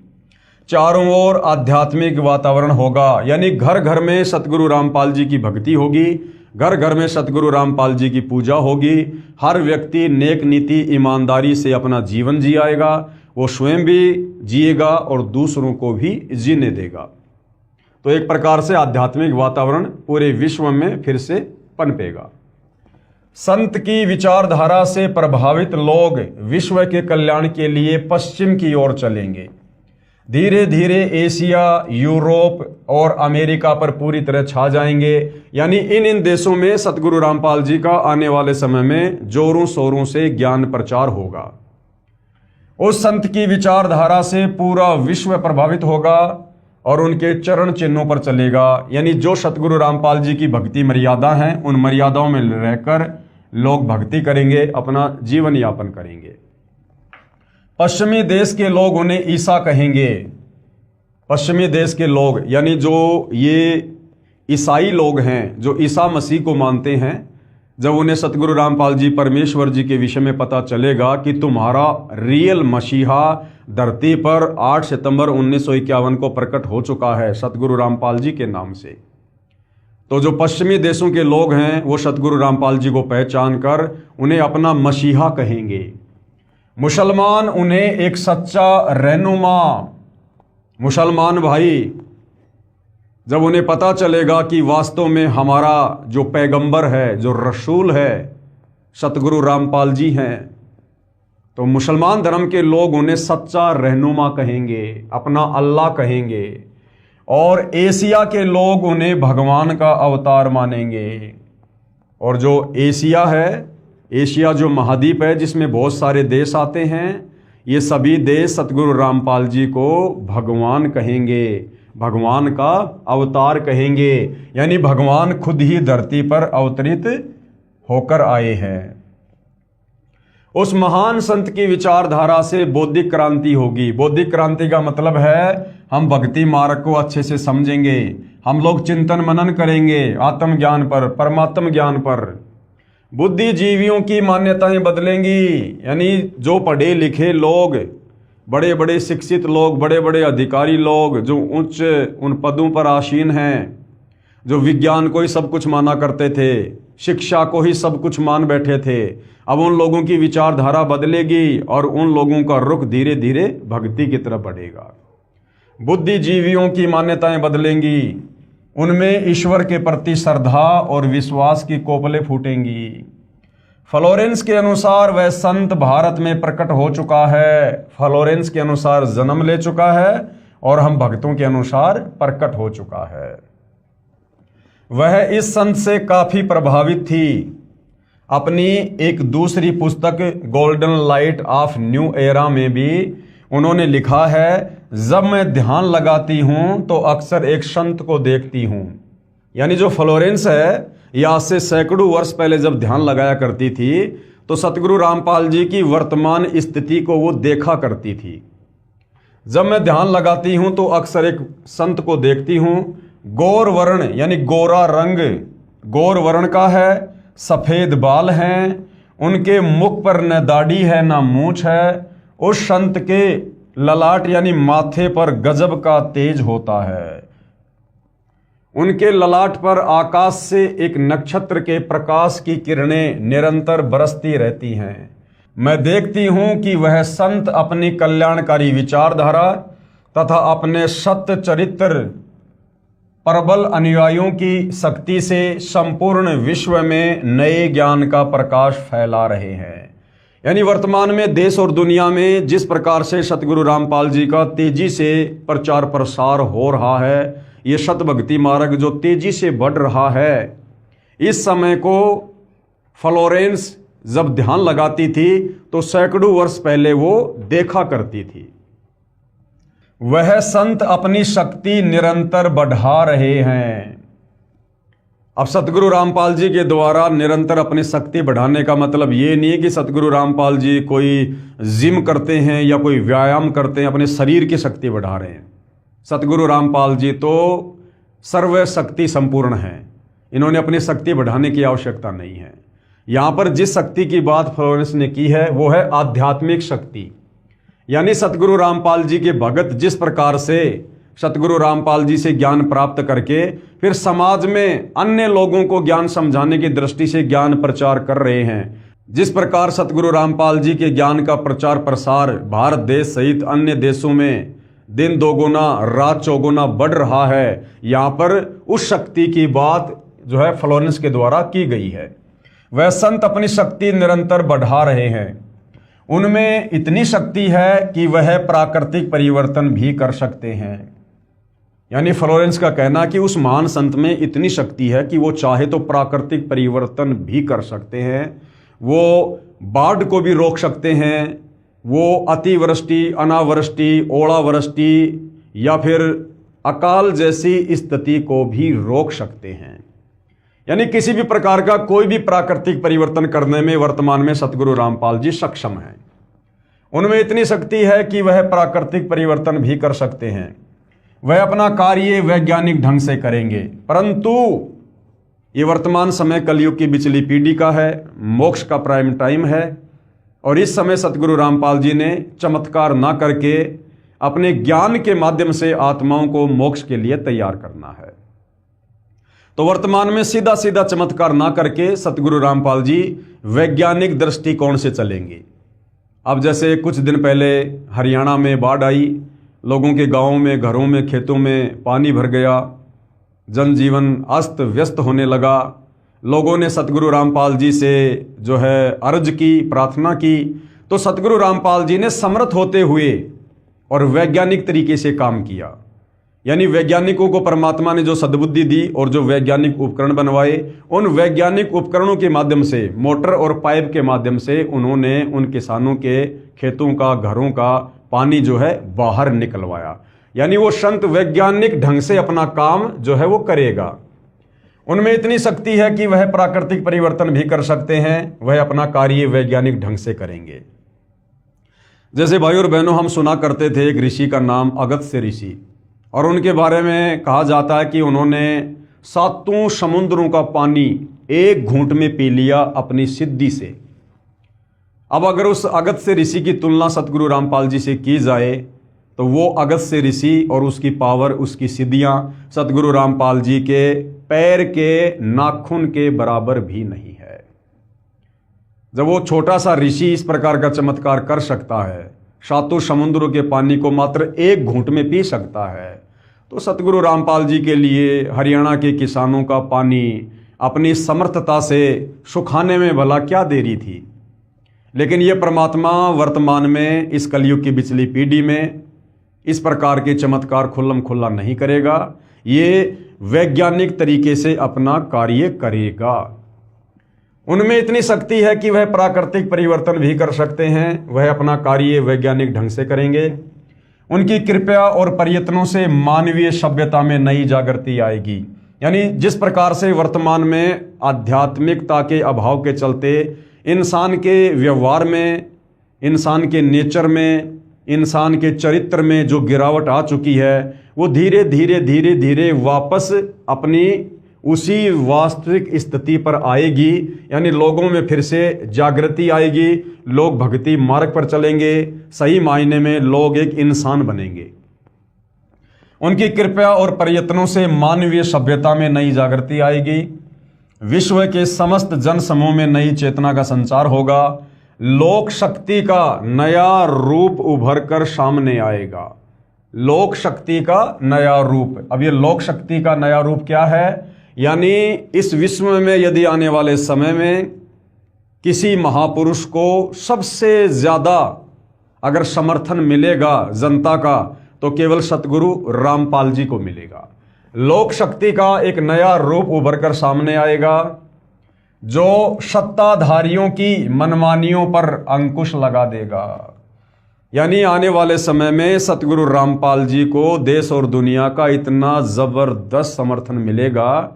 चारों ओर आध्यात्मिक वातावरण होगा, यानी घर घर में सतगुरु रामपाल जी की भक्ति होगी, घर घर में सतगुरु रामपाल जी की पूजा होगी। हर व्यक्ति नेक नीति ईमानदारी से अपना जीवन जियाएगा, वो स्वयं भी जिएगा और दूसरों को भी जीने देगा। तो एक प्रकार से आध्यात्मिक वातावरण पूरे विश्व में फिर से पनपेगा। संत की विचारधारा से प्रभावित लोग विश्व के कल्याण के लिए पश्चिम की ओर चलेंगे। धीरे धीरे एशिया, यूरोप और अमेरिका पर पूरी तरह छा जाएंगे। यानी इन देशों में सतगुरु रामपाल जी का आने वाले समय में जोरों शोरों से ज्ञान प्रचार होगा। उस संत की विचारधारा से पूरा विश्व प्रभावित होगा और उनके चरण चिन्हों पर चलेगा। यानी जो सतगुरु रामपाल जी की भक्ति मर्यादा हैं, उन मर्यादाओं में रहकर लोग भक्ति करेंगे, अपना जीवन यापन करेंगे। पश्चिमी देश के लोग उन्हें ईसा कहेंगे। पश्चिमी देश के लोग यानी जो ये ईसाई लोग हैं, जो ईसा मसीह को मानते हैं, जब उन्हें सतगुरु रामपाल जी परमेश्वर जी के विषय में पता चलेगा कि तुम्हारा रियल मसीहा धरती पर 8 सितंबर 1951 को प्रकट हो चुका है सतगुरु रामपाल जी के नाम से, तो जो पश्चिमी देशों के लोग हैं वो सतगुरु रामपाल जी को पहचान कर उन्हें अपना मसीहा कहेंगे। मुसलमान उन्हें एक सच्चा रहनुमा, मुसलमान भाई, जब उन्हें पता चलेगा कि वास्तव में हमारा जो पैगंबर है, जो रसूल है, सतगुरु रामपाल जी हैं, तो मुसलमान धर्म के लोग उन्हें सच्चा रहनुमा कहेंगे, अपना अल्लाह कहेंगे। और एशिया के लोग उन्हें भगवान का अवतार मानेंगे। और जो एशिया है, एशिया जो महाद्वीप है जिसमें बहुत सारे देश आते हैं, ये सभी देश सतगुरु रामपाल जी को भगवान कहेंगे, भगवान का अवतार कहेंगे। यानी भगवान खुद ही धरती पर अवतरित होकर आए हैं। उस महान संत की विचारधारा से बौद्धिक क्रांति होगी। बौद्धिक क्रांति का मतलब है हम भक्ति मार्ग को अच्छे से समझेंगे, हम लोग चिंतन मनन करेंगे आत्मज्ञान पर, परमात्म ज्ञान पर। बुद्धिजीवियों की मान्यताएं बदलेंगी। यानी जो पढ़े लिखे लोग, बड़े बड़े शिक्षित लोग, बड़े बड़े अधिकारी लोग, जो उच्च उन पदों पर आसीन हैं, जो विज्ञान को ही सब कुछ माना करते थे, शिक्षा को ही सब कुछ मान बैठे थे, अब उन लोगों की विचारधारा बदलेगी और उन लोगों का रुख धीरे धीरे भक्ति की तरफ बढ़ेगा। बुद्धिजीवियों की मान्यताएं बदलेंगी, उनमें ईश्वर के प्रति श्रद्धा और विश्वास की कोपलें फूटेंगी। फ्लोरेंस के अनुसार वह संत भारत में प्रकट हो चुका है। फ्लोरेंस के अनुसार जन्म ले चुका है और हम भक्तों के अनुसार प्रकट हो चुका है। वह इस संत से काफी प्रभावित थी। अपनी एक दूसरी पुस्तक golden light of new era में भी उन्होंने लिखा है, जब मैं ध्यान लगाती हूं तो अक्सर एक संत को देखती हूं। यानी जो फ्लोरेंस है, यह आज से सैकड़ों वर्ष पहले जब ध्यान लगाया करती थी तो सतगुरु रामपाल जी की वर्तमान स्थिति को वो देखा करती थी। जब मैं ध्यान लगाती हूं तो अक्सर एक संत को देखती हूं, गौर वर्ण यानी गोरा रंग, गौर वर्ण का है, सफेद बाल हैं, उनके मुख पर न दाढ़ी है न मूंछ है। उस संत के ललाट यानी माथे पर गजब का तेज होता है। उनके ललाट पर आकाश से एक नक्षत्र के प्रकाश की किरणें निरंतर बरसती रहती हैं। मैं देखती हूं कि वह संत अपनी कल्याणकारी विचारधारा तथा अपने सत्य चरित्र प्रबल अनुयायियों की शक्ति से संपूर्ण विश्व में नए ज्ञान का प्रकाश फैला रहे हैं। यानी वर्तमान में देश और दुनिया में जिस प्रकार से सतगुरु रामपाल जी का तेजी से प्रचार प्रसार हो रहा है, ये सत भक्ति मार्ग जो तेजी से बढ़ रहा है, इस समय को फ्लोरेंस जब ध्यान लगाती थी तो सैकड़ों वर्ष पहले वो देखा करती थी। वह संत अपनी शक्ति निरंतर बढ़ा रहे हैं। अब सतगुरु रामपाल जी के द्वारा निरंतर अपनी शक्ति बढ़ाने का मतलब ये नहीं है कि सतगुरु रामपाल जी कोई जिम करते हैं या कोई व्यायाम करते हैं, अपने शरीर की शक्ति बढ़ा रहे हैं। सतगुरु रामपाल जी तो सर्वशक्ति संपूर्ण हैं, इन्होंने अपनी शक्ति बढ़ाने की आवश्यकता नहीं है। यहाँ पर जिस शक्ति की बात फ्लोरेंस ने की है वो है आध्यात्मिक शक्ति। यानी सतगुरु रामपाल जी के भगत जिस प्रकार से सतगुरु रामपाल जी से ज्ञान प्राप्त करके फिर समाज में अन्य लोगों को ज्ञान समझाने की दृष्टि से ज्ञान प्रचार कर रहे हैं, जिस प्रकार सतगुरु रामपाल जी के ज्ञान का प्रचार प्रसार भारत देश सहित अन्य देशों में दिन दोगुना रात चौगुना बढ़ रहा है, यहाँ पर उस शक्ति की बात जो है फ्लोरेंस के द्वारा की गई है। वह संत अपनी शक्ति निरंतर बढ़ा रहे हैं, उनमें इतनी शक्ति है कि वह प्राकृतिक परिवर्तन भी कर सकते हैं। यानी फ्लोरेंस का कहना कि उस महान संत में इतनी शक्ति है कि वो चाहे तो प्राकृतिक परिवर्तन भी कर सकते हैं, वो बाढ़ को भी रोक सकते हैं, वो अतिवृष्टि अनावृष्टि ओलावृष्टि या फिर अकाल जैसी स्थिति को भी रोक सकते हैं। यानी किसी भी प्रकार का कोई भी प्राकृतिक परिवर्तन करने में वर्तमान में सतगुरु रामपाल जी सक्षम हैं। उनमें इतनी शक्ति है कि वह प्राकृतिक परिवर्तन भी कर सकते हैं। वह अपना कार्य वैज्ञानिक ढंग से करेंगे, परंतु ये वर्तमान समय कलयुग की बिचली पीढ़ी का है, मोक्ष का प्राइम टाइम है, और इस समय सतगुरु रामपाल जी ने चमत्कार ना करके अपने ज्ञान के माध्यम से आत्माओं को मोक्ष के लिए तैयार करना है। तो वर्तमान में सीधा सीधा चमत्कार ना करके सतगुरु रामपाल जी वैज्ञानिक दृष्टिकोण से चलेंगे। अब जैसे कुछ दिन पहले हरियाणा में बाढ़ आई, लोगों के गांवों में घरों में खेतों में पानी भर गया, जनजीवन अस्त व्यस्त होने लगा। लोगों ने सतगुरु रामपाल जी से जो है अर्ज की, प्रार्थना की, तो सतगुरु रामपाल जी ने समर्थ होते हुए और वैज्ञानिक तरीके से काम किया। यानी वैज्ञानिकों को परमात्मा ने जो सद्बुद्धि दी और जो वैज्ञानिक उपकरण बनवाए, उन वैज्ञानिक उपकरणों के माध्यम से, मोटर और पाइप के माध्यम से उन्होंने उन किसानों के खेतों का, घरों का पानी जो है बाहर निकलवाया। यानी वो संत वैज्ञानिक ढंग से अपना काम जो है वो करेगा। उनमें इतनी शक्ति है कि वह प्राकृतिक परिवर्तन भी कर सकते हैं, वह अपना कार्य वैज्ञानिक ढंग से करेंगे। जैसे भाई और बहनों, हम सुना करते थे एक ऋषि का नाम अगस्त्य ऋषि, और उनके बारे में कहा जाता है कि उन्होंने 7 समुद्रों का पानी एक घूंट में पी लिया अपनी सिद्धि से। अब अगर उस अगस्त्य ऋषि की तुलना सतगुरु रामपाल जी से की जाए तो वो अगस्त्य ऋषि और उसकी पावर, उसकी सिद्धियां सतगुरु रामपाल जी के पैर के नाखून के बराबर भी नहीं है। जब वो छोटा सा ऋषि इस प्रकार का चमत्कार कर सकता है, 7 समुद्रों के पानी को मात्र एक घूंट में पी सकता है, तो सतगुरु रामपाल जी के लिए हरियाणा के किसानों का पानी अपनी समर्थता से सुखाने में भला क्या देरी थी। लेकिन ये परमात्मा वर्तमान में इस कलयुग की बिचली पीढ़ी में इस प्रकार के चमत्कार खुल्लम खुल्ला नहीं करेगा, ये वैज्ञानिक तरीके से अपना कार्य करेगा। उनमें इतनी शक्ति है कि वह प्राकृतिक परिवर्तन भी कर सकते हैं, वह अपना कार्य वैज्ञानिक ढंग से करेंगे। उनकी कृपा और प्रयत्नों से मानवीय सभ्यता में नई जागृति आएगी। यानी जिस प्रकार से वर्तमान में आध्यात्मिकता के अभाव के चलते इंसान के व्यवहार में, इंसान के नेचर में, इंसान के चरित्र में जो गिरावट आ चुकी है, वो धीरे धीरे वापस अपनी उसी वास्तविक स्थिति पर आएगी। यानी लोगों में फिर से जागृति आएगी, लोग भक्ति मार्ग पर चलेंगे, सही मायने में लोग एक इंसान बनेंगे। उनकी कृपा और प्रयत्नों से मानवीय सभ्यता में नई जागृति आएगी, विश्व के समस्त जन समूह में नई चेतना का संचार होगा, लोक शक्ति का नया रूप उभर कर सामने आएगा। लोक शक्ति का नया रूप, अब ये लोक शक्ति का नया रूप क्या है? यानी इस विश्व में यदि आने वाले समय में किसी महापुरुष को सबसे ज्यादा अगर समर्थन मिलेगा जनता का, तो केवल सतगुरु रामपाल जी को मिलेगा। लोक शक्ति का एक नया रूप उभर कर सामने आएगा, जो सत्ताधारियों की मनमानियों पर अंकुश लगा देगा। यानी आने वाले समय में सतगुरु रामपाल जी को देश और दुनिया का इतना जबरदस्त समर्थन मिलेगा,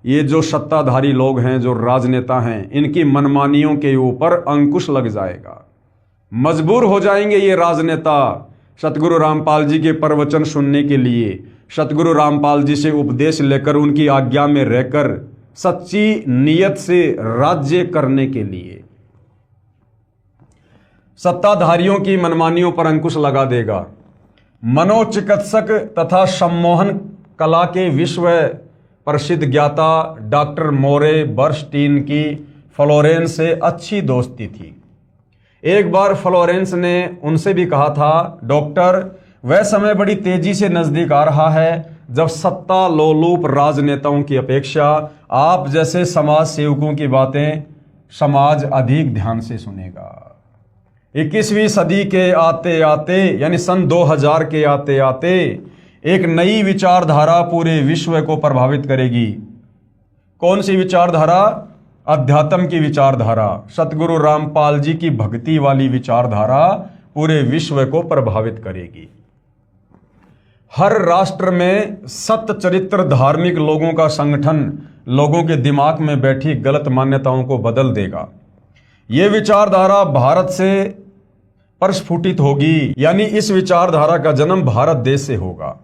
ये जो सत्ताधारी लोग हैं, जो राजनेता हैं, इनकी मनमानियों के ऊपर अंकुश लग जाएगा। मजबूर हो जाएंगे ये राजनेता सतगुरु रामपाल जी के प्रवचन सुनने के लिए, सतगुरु रामपाल जी से उपदेश लेकर उनकी आज्ञा में रहकर सच्ची नीयत से राज्य करने के लिए। सत्ताधारियों की मनमानियों पर अंकुश लगा देगा। मनोचिकित्सक तथा सम्मोहन कला के विश्व प्रसिद्ध ज्ञाता डॉक्टर मोरे बर्नस्टीन की फ्लोरेंस से अच्छी दोस्ती थी। एक बार फ्लोरेंस ने उनसे भी कहा था, डॉक्टर, वह समय बड़ी तेजी से नजदीक आ रहा है जब सत्ता लोलुप राजनेताओं की अपेक्षा आप जैसे समाज सेवकों की बातें समाज अधिक ध्यान से सुनेगा। 21वीं सदी के आते आते यानी सन 2000 के आते आते एक नई विचारधारा पूरे विश्व को प्रभावित करेगी। कौन सी विचारधारा? अध्यात्म की विचारधारा। सतगुरु रामपाल जी की भक्ति वाली विचारधारा पूरे विश्व को प्रभावित करेगी। हर राष्ट्र में सत्य चरित्र धार्मिक लोगों का संगठन लोगों के दिमाग में बैठी गलत मान्यताओं को बदल देगा। ये विचारधारा भारत से प्रस्फुटित होगी, यानी इस विचारधारा का जन्म भारत देश से होगा,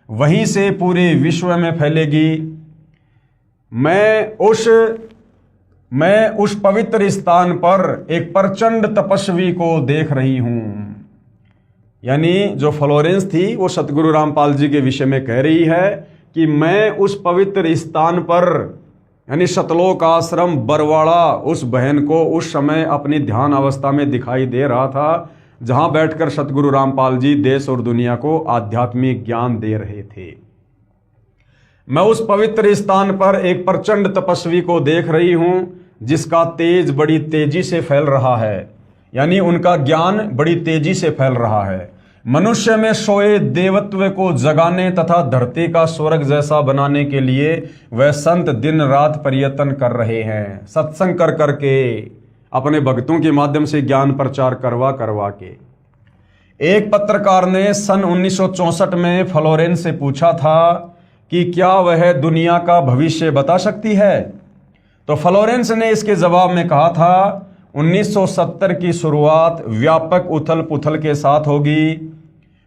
वहीं से पूरे विश्व में फैलेगी। मैं उस पवित्र स्थान पर एक प्रचंड तपस्वी को देख रही हूं। यानी जो फ्लोरेंस थी वो सतगुरु रामपाल जी के विषय में कह रही है कि मैं उस पवित्र स्थान पर यानी सतलोक आश्रम बरवाड़ा उस बहन को उस समय अपनी ध्यान अवस्था में दिखाई दे रहा था, जहां बैठकर सतगुरु रामपाल जी देश और दुनिया को आध्यात्मिक ज्ञान दे रहे थे। मैं उस पवित्र स्थान पर एक प्रचंड तपस्वी को देख रही हूं जिसका तेज बड़ी तेजी से फैल रहा है, यानी उनका ज्ञान बड़ी तेजी से फैल रहा है। मनुष्य में सोए देवत्व को जगाने तथा धरती का स्वर्ग जैसा बनाने के लिए वह संत दिन रात प्रयत्न कर रहे हैं, सत्संग कर करके, अपने भक्तों के माध्यम से ज्ञान प्रचार करवा करवा के। एक पत्रकार ने सन 1964 में फ्लोरेंस से पूछा था कि क्या वह दुनिया का भविष्य बता सकती है, तो फ्लोरेंस ने इसके जवाब में कहा था, 1970 की शुरुआत व्यापक उथल पुथल के साथ होगी।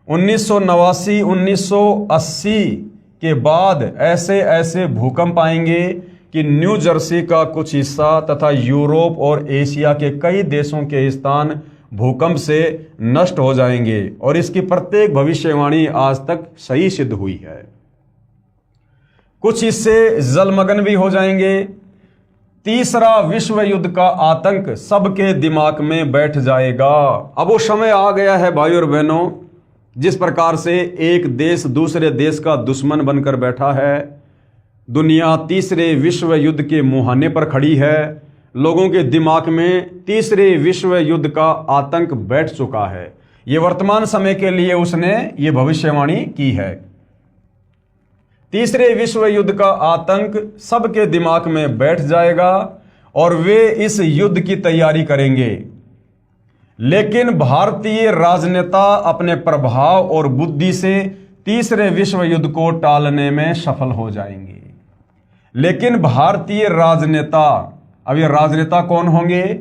1989 1980 के बाद ऐसे ऐसे भूकंप आएंगे कि न्यू जर्सी का कुछ हिस्सा तथा यूरोप और एशिया के कई देशों के स्थान भूकंप से नष्ट हो जाएंगे, और इसकी प्रत्येक भविष्यवाणी आज तक सही सिद्ध हुई है। कुछ हिस्से जलमग्न भी हो जाएंगे। तीसरा विश्व युद्ध का आतंक सबके दिमाग में बैठ जाएगा। अब वो समय आ गया है भाइयों और बहनों, जिस प्रकार से एक देश दूसरे देश का दुश्मन बनकर बैठा है। दुनिया तीसरे विश्व युद्ध के मुहाने पर खड़ी है। लोगों के दिमाग में तीसरे विश्व युद्ध का आतंक बैठ चुका है। ये वर्तमान समय के लिए उसने ये भविष्यवाणी की है। तीसरे विश्व युद्ध का आतंक सबके दिमाग में बैठ जाएगा और वे इस युद्ध की तैयारी करेंगे। लेकिन भारतीय राजनेता अपने प्रभाव और बुद्धि से तीसरे विश्व युद्ध को टालने में सफल हो जाएंगे। लेकिन भारतीय राजनेता, अब ये राजनेता कौन होंगे?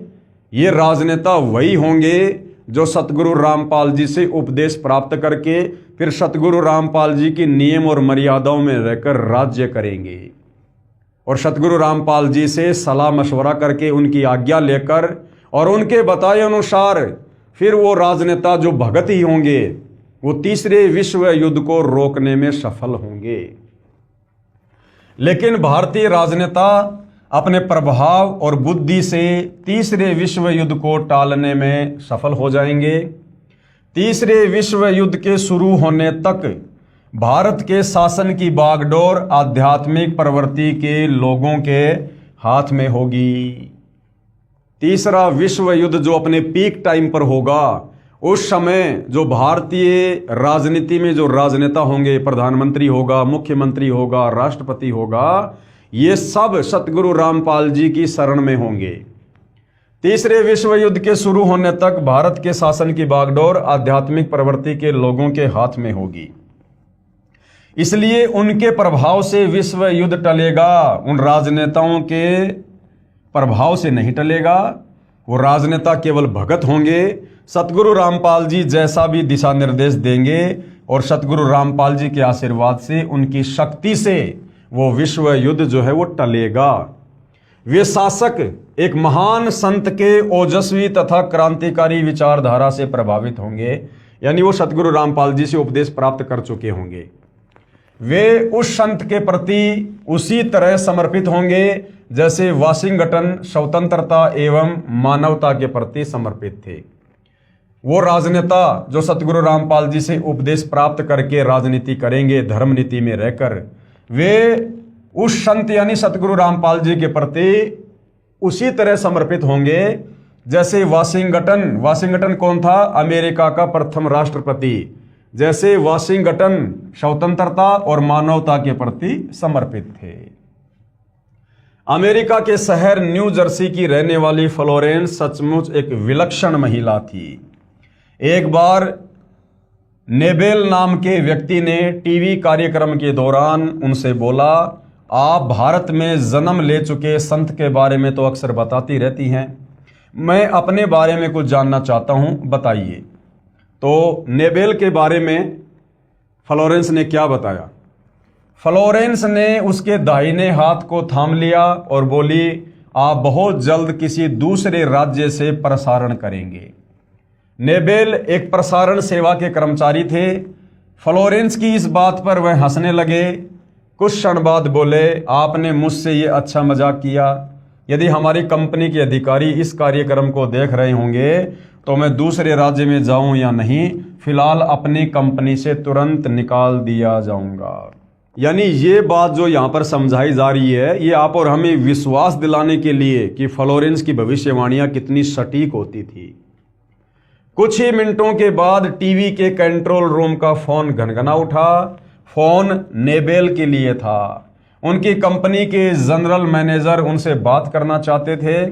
ये राजनेता वही होंगे जो सतगुरु रामपाल जी से उपदेश प्राप्त करके फिर सतगुरु रामपाल जी की नियम और मर्यादाओं में रहकर राज्य करेंगे, और सतगुरु रामपाल जी से सलाह मशवरा करके उनकी आज्ञा लेकर और उनके बताए अनुसार फिर वो राजनेता जो भगत ही होंगे वो तीसरे विश्व युद्ध को रोकने में सफल होंगे। लेकिन भारतीय राजनेता अपने प्रभाव और बुद्धि से तीसरे विश्व युद्ध को टालने में सफल हो जाएंगे। तीसरे विश्व युद्ध के शुरू होने तक भारत के शासन की बागडोर आध्यात्मिक प्रवृत्ति के लोगों के हाथ में होगी। तीसरा विश्व युद्ध जो अपने पीक टाइम पर होगा, उस समय जो भारतीय राजनीति में जो राजनेता होंगे, प्रधानमंत्री होगा, मुख्यमंत्री होगा, राष्ट्रपति होगा, ये सब सतगुरु रामपाल जी की शरण में होंगे। तीसरे विश्व युद्ध के शुरू होने तक भारत के शासन की बागडोर आध्यात्मिक प्रवृत्ति के लोगों के हाथ में होगी। इसलिए उनके प्रभाव से विश्व युद्ध टलेगा, उन राजनेताओं के प्रभाव से नहीं टलेगा। वो राजनेता केवल भगत होंगे, सतगुरु रामपाल जी जैसा भी दिशा निर्देश देंगे और सतगुरु रामपाल जी के आशीर्वाद से, उनकी शक्ति से वो विश्व युद्ध जो है वो टलेगा। वे शासक एक महान संत के ओजस्वी तथा क्रांतिकारी विचारधारा से प्रभावित होंगे, यानी वो सतगुरु रामपाल जी से उपदेश प्राप्त कर चुके होंगे। वे उस संत के प्रति उसी तरह समर्पित होंगे जैसे वाशिंगटन स्वतंत्रता एवं मानवता के प्रति समर्पित थे। वो राजनेता जो सतगुरु रामपाल जी से उपदेश प्राप्त करके राजनीति करेंगे धर्म नीति में रहकर, वे उस संत यानी सतगुरु रामपाल जी के प्रति उसी तरह समर्पित होंगे जैसे वाशिंगटन कौन था? अमेरिका का प्रथम राष्ट्रपति। जैसे वाशिंगटन स्वतंत्रता और मानवता के प्रति समर्पित थे। अमेरिका के शहर न्यू जर्सी की रहने वाली फ्लोरेंस सचमुच एक विलक्षण महिला थी। एक बार नेबेल नाम के व्यक्ति ने टीवी कार्यक्रम के दौरान उनसे बोला, आप भारत में जन्म ले चुके संत के बारे में तो अक्सर बताती रहती हैं, मैं अपने बारे में कुछ जानना चाहता हूं, बताइए। तो नेबेल के बारे में फ्लोरेंस ने क्या बताया? फ्लोरेंस ने उसके दाहिने हाथ को थाम लिया और बोली, आप बहुत जल्द किसी दूसरे राज्य से प्रसारण करेंगे। नेबेल एक प्रसारण सेवा के कर्मचारी थे। फ्लोरेंस की इस बात पर वह हंसने लगे। कुछ क्षण बाद बोले, आपने मुझसे ये अच्छा मजाक किया। यदि हमारी कंपनी के अधिकारी इस कार्यक्रम को देख रहे होंगे तो मैं दूसरे राज्य में जाऊं या नहीं, फिलहाल अपनी कंपनी से तुरंत निकाल दिया जाऊंगा। यानी ये बात जो यहाँ पर समझाई जा रही है, ये आप और हमें विश्वास दिलाने के लिए कि फ्लोरेंस की भविष्यवाणियां कितनी सटीक होती थी। कुछ ही मिनटों के बाद टीवी के कंट्रोल रूम का फोन घनघना उठा। फोन नेबेल के लिए था। उनकी कंपनी के जनरल मैनेजर उनसे बात करना चाहते थे।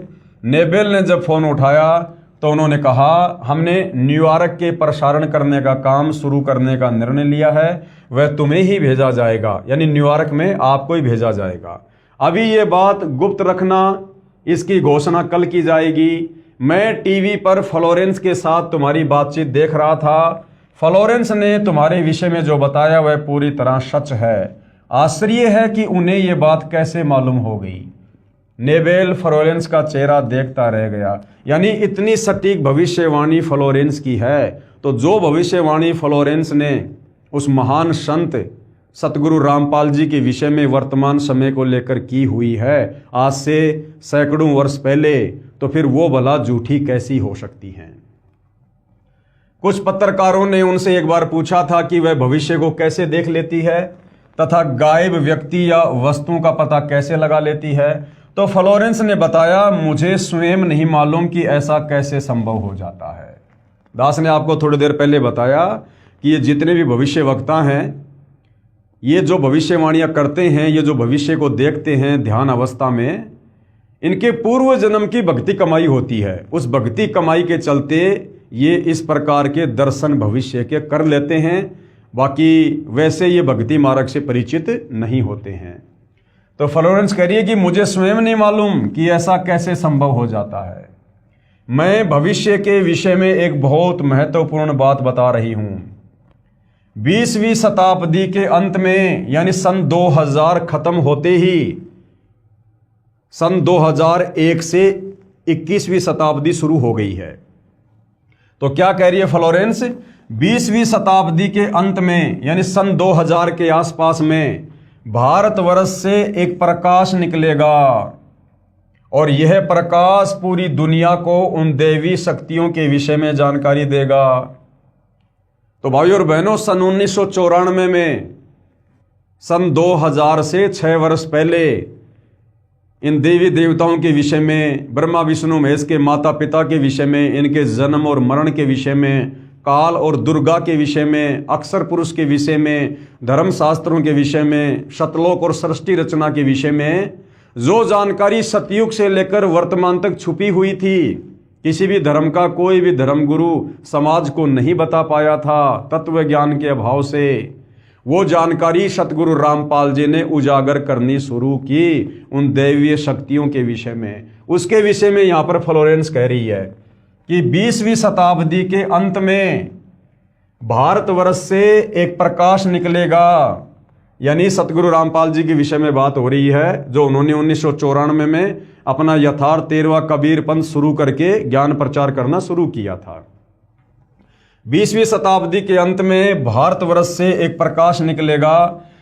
नेबेल ने जब फोन उठाया तो उन्होंने कहा, हमने न्यूयॉर्क के प्रसारण करने का काम शुरू करने का निर्णय लिया है, वह तुम्हें ही भेजा जाएगा, यानी न्यूयॉर्क में आपको ही भेजा जाएगा। अभी ये बात गुप्त रखना, इसकी घोषणा कल की जाएगी। मैं टीवी पर फ्लोरेंस के साथ तुम्हारी बातचीत देख रहा था। फ्लोरेंस ने तुम्हारे विषय में जो बताया वह पूरी तरह सच है। आश्चर्य है कि उन्हें यह बात कैसे मालूम हो गई। नेबेल फ्लोरेंस का चेहरा देखता रह गया। यानी इतनी सटीक भविष्यवाणी फ्लोरेंस की है, तो जो भविष्यवाणी फ्लोरेंस ने उस महान संत सतगुरु रामपाल जी के विषय में वर्तमान समय को लेकर की हुई है आज से सैकड़ों वर्ष पहले, तो फिर वो भला झूठी कैसी हो सकती हैं। कुछ पत्रकारों ने उनसे एक बार पूछा था कि वह भविष्य को कैसे देख लेती है तथा गायब व्यक्ति या वस्तुओं का पता कैसे लगा लेती है। तो फ्लोरेंस ने बताया, मुझे स्वयं नहीं मालूम कि ऐसा कैसे संभव हो जाता है। दास ने आपको थोड़ी देर पहले बताया कि ये जितने भी भविष्य वक्ता हैं, ये जो भविष्यवाणियां करते हैं, ये जो भविष्य को देखते हैं ध्यान अवस्था में, इनके पूर्व जन्म की भक्ति कमाई होती है। उस भक्ति कमाई के चलते ये इस प्रकार के दर्शन भविष्य के कर लेते हैं। बाकी वैसे ये भक्ति मार्ग से परिचित नहीं होते हैं। तो फ्लोरेंस कह रही है कि मुझे स्वयं नहीं मालूम कि ऐसा कैसे संभव हो जाता है। मैं भविष्य के विषय में एक बहुत महत्वपूर्ण बात बता रही हूं। 20वीं शताब्दी के अंत में, यानी सन 2000 खत्म होते ही, सन 2001 से 21वीं शताब्दी शुरू हो गई है। तो क्या कह रही है फ्लोरेंस? 20वीं शताब्दी के अंत में, यानी सन 2000 के आसपास में, भारतवर्ष से एक प्रकाश निकलेगा और यह प्रकाश पूरी दुनिया को उन दैवी शक्तियों के विषय में जानकारी देगा। तो भाइयों और बहनों, सन 1994 में, सन 2000 से 6 वर्ष पहले इन देवी देवताओं के विषय में, ब्रह्मा विष्णु महेश के माता पिता के विषय में, इनके जन्म और मरण के विषय में, काल और दुर्गा के विषय में, अक्षर पुरुष के विषय में, धर्मशास्त्रों के विषय में, शतलोक और सृष्टि रचना के विषय में जो जानकारी सतयुग से लेकर वर्तमान तक छुपी हुई थी, किसी भी धर्म का कोई भी धर्मगुरु समाज को नहीं बता पाया था तत्व ज्ञान के अभाव से, वो जानकारी सतगुरु रामपाल जी ने उजागर करनी शुरू की उन दैवीय शक्तियों के विषय में। उसके विषय में यहाँ पर फ्लोरेंस कह रही है कि 20वीं शताब्दी के अंत में भारतवर्ष से एक प्रकाश निकलेगा, यानी सतगुरु रामपाल जी के विषय में बात हो रही है, जो उन्होंने 1994 में अपना यथार्थ 13वां कबीर पंथ शुरू करके ज्ञान प्रचार करना शुरू किया था। 20वीं शताब्दी के अंत में भारतवर्ष से एक प्रकाश निकलेगा।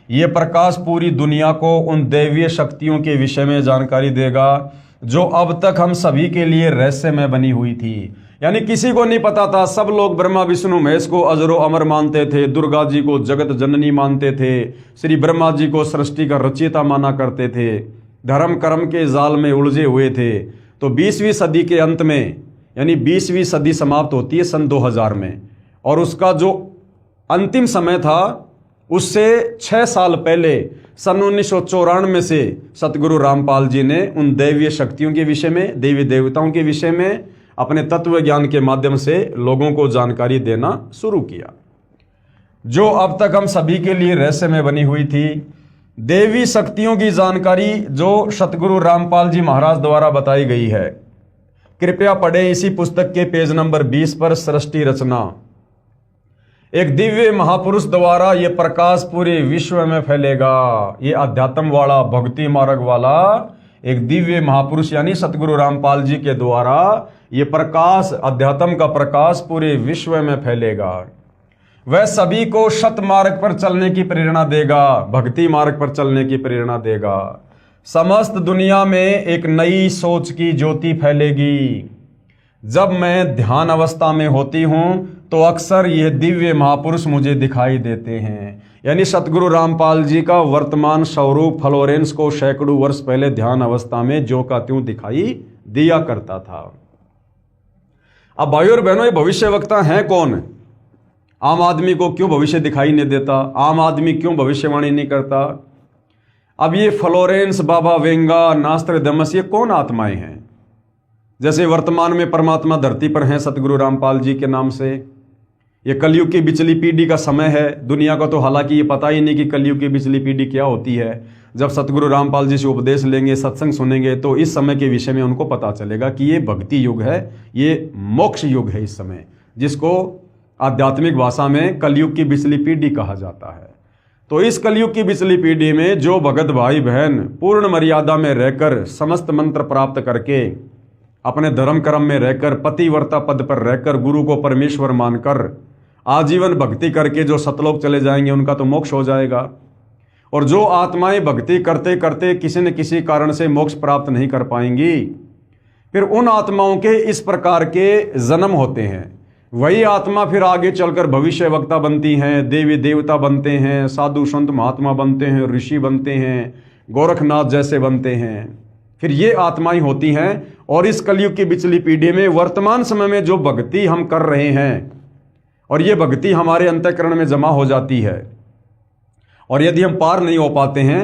ये प्रकाश पूरी दुनिया को उन दैवीय शक्तियों के विषय में जानकारी देगा जो अब तक हम सभी के लिए रहस्यमय बनी हुई थी। यानी किसी को नहीं पता था। सब लोग ब्रह्मा विष्णु महेश को अजरो अमर मानते थे, दुर्गा जी को जगत जननी मानते थे, श्री ब्रह्मा जी को सृष्टि का रचयिता माना करते थे, धर्म कर्म के जाल में उलझे हुए थे। तो 20वीं सदी के अंत में, यानी 20वीं सदी समाप्त होती है सन 2000 में, और उसका जो अंतिम समय था उससे 6 साल पहले सन 1994 से सतगुरु रामपाल जी ने उन दैवीय शक्तियों के विषय में, देवी देवताओं के विषय में अपने तत्व ज्ञान के माध्यम से लोगों को जानकारी देना शुरू किया, जो अब तक हम सभी के लिए रहस्य में बनी हुई थी। देवी शक्तियों की जानकारी जो सतगुरु रामपाल जी महाराज द्वारा बताई गई है, कृपया पढ़ें इसी पुस्तक के पेज नंबर 20 पर सृष्टि रचना। एक दिव्य महापुरुष द्वारा यह प्रकाश पूरे विश्व में फैलेगा। ये अध्यात्म वाला, भक्ति मार्ग वाला एक दिव्य महापुरुष यानी सतगुरु रामपाल जी के द्वारा ये प्रकाश, अध्यात्म का प्रकाश पूरे विश्व में फैलेगा। वह सभी को सत मार्ग पर चलने की प्रेरणा देगा, भक्ति मार्ग पर चलने की प्रेरणा देगा। समस्त दुनिया में एक नई सोच की ज्योति फैलेगी। जब मैं ध्यान अवस्था में होती हूं तो अक्सर यह दिव्य महापुरुष मुझे दिखाई देते हैं। यानी सतगुरु रामपाल जी का वर्तमान स्वरूप फ्लोरेंस को सैकड़ों वर्ष पहले ध्यान अवस्था में ज्यों का त्यों दिखाई दिया करता था। अब भाइयों और बहनों, ये भविष्य वक्ता हैं कौन? आम आदमी को क्यों भविष्य दिखाई नहीं देता? आम आदमी क्यों भविष्यवाणी नहीं करता? अब ये फ्लोरेंस, बाबा वेंगा, नास्ट्राडामस, ये कौन आत्माएं हैं? जैसे वर्तमान में परमात्मा धरती पर हैं सतगुरु रामपाल जी के नाम से। ये कलयुग की बिचली पीढ़ी का समय है। दुनिया को तो हालांकि ये पता ही नहीं कि कलयुग की बिचली पीढ़ी क्या होती है। जब सतगुरु रामपाल जी से उपदेश लेंगे, सत्संग सुनेंगे, तो इस समय के विषय में उनको पता चलेगा कि ये भक्ति युग है, ये मोक्ष युग है इस समय, जिसको आध्यात्मिक भाषा में कलयुग की बिचली पीढ़ी कहा जाता है। तो इस कलयुग की बिचली पीढ़ी में जो भगत भाई बहन पूर्ण मर्यादा में रहकर, समस्त मंत्र प्राप्त करके, अपने धर्म कर्म में रहकर, पतिव्रता पद पर रहकर, गुरु को परमेश्वर मानकर आजीवन भक्ति करके जो सतलोक चले जाएंगे, उनका तो मोक्ष हो जाएगा। और जो आत्माएं भक्ति करते करते किसी न किसी कारण से मोक्ष प्राप्त नहीं कर पाएंगी, फिर उन आत्माओं के इस प्रकार के जन्म होते हैं। वही आत्मा फिर आगे चलकर भविष्य वक्ता बनती हैं, देवी देवता बनते हैं, साधु संत महात्मा बनते हैं, ऋषि बनते हैं, गोरखनाथ जैसे बनते हैं। फिर ये आत्माएं होती हैं। और इस कलयुग की बिचली पीढ़ी में वर्तमान समय में जो भक्ति हम कर रहे हैं, और ये भक्ति हमारे अंतःकरण में जमा हो जाती है, और यदि हम पार नहीं हो पाते हैं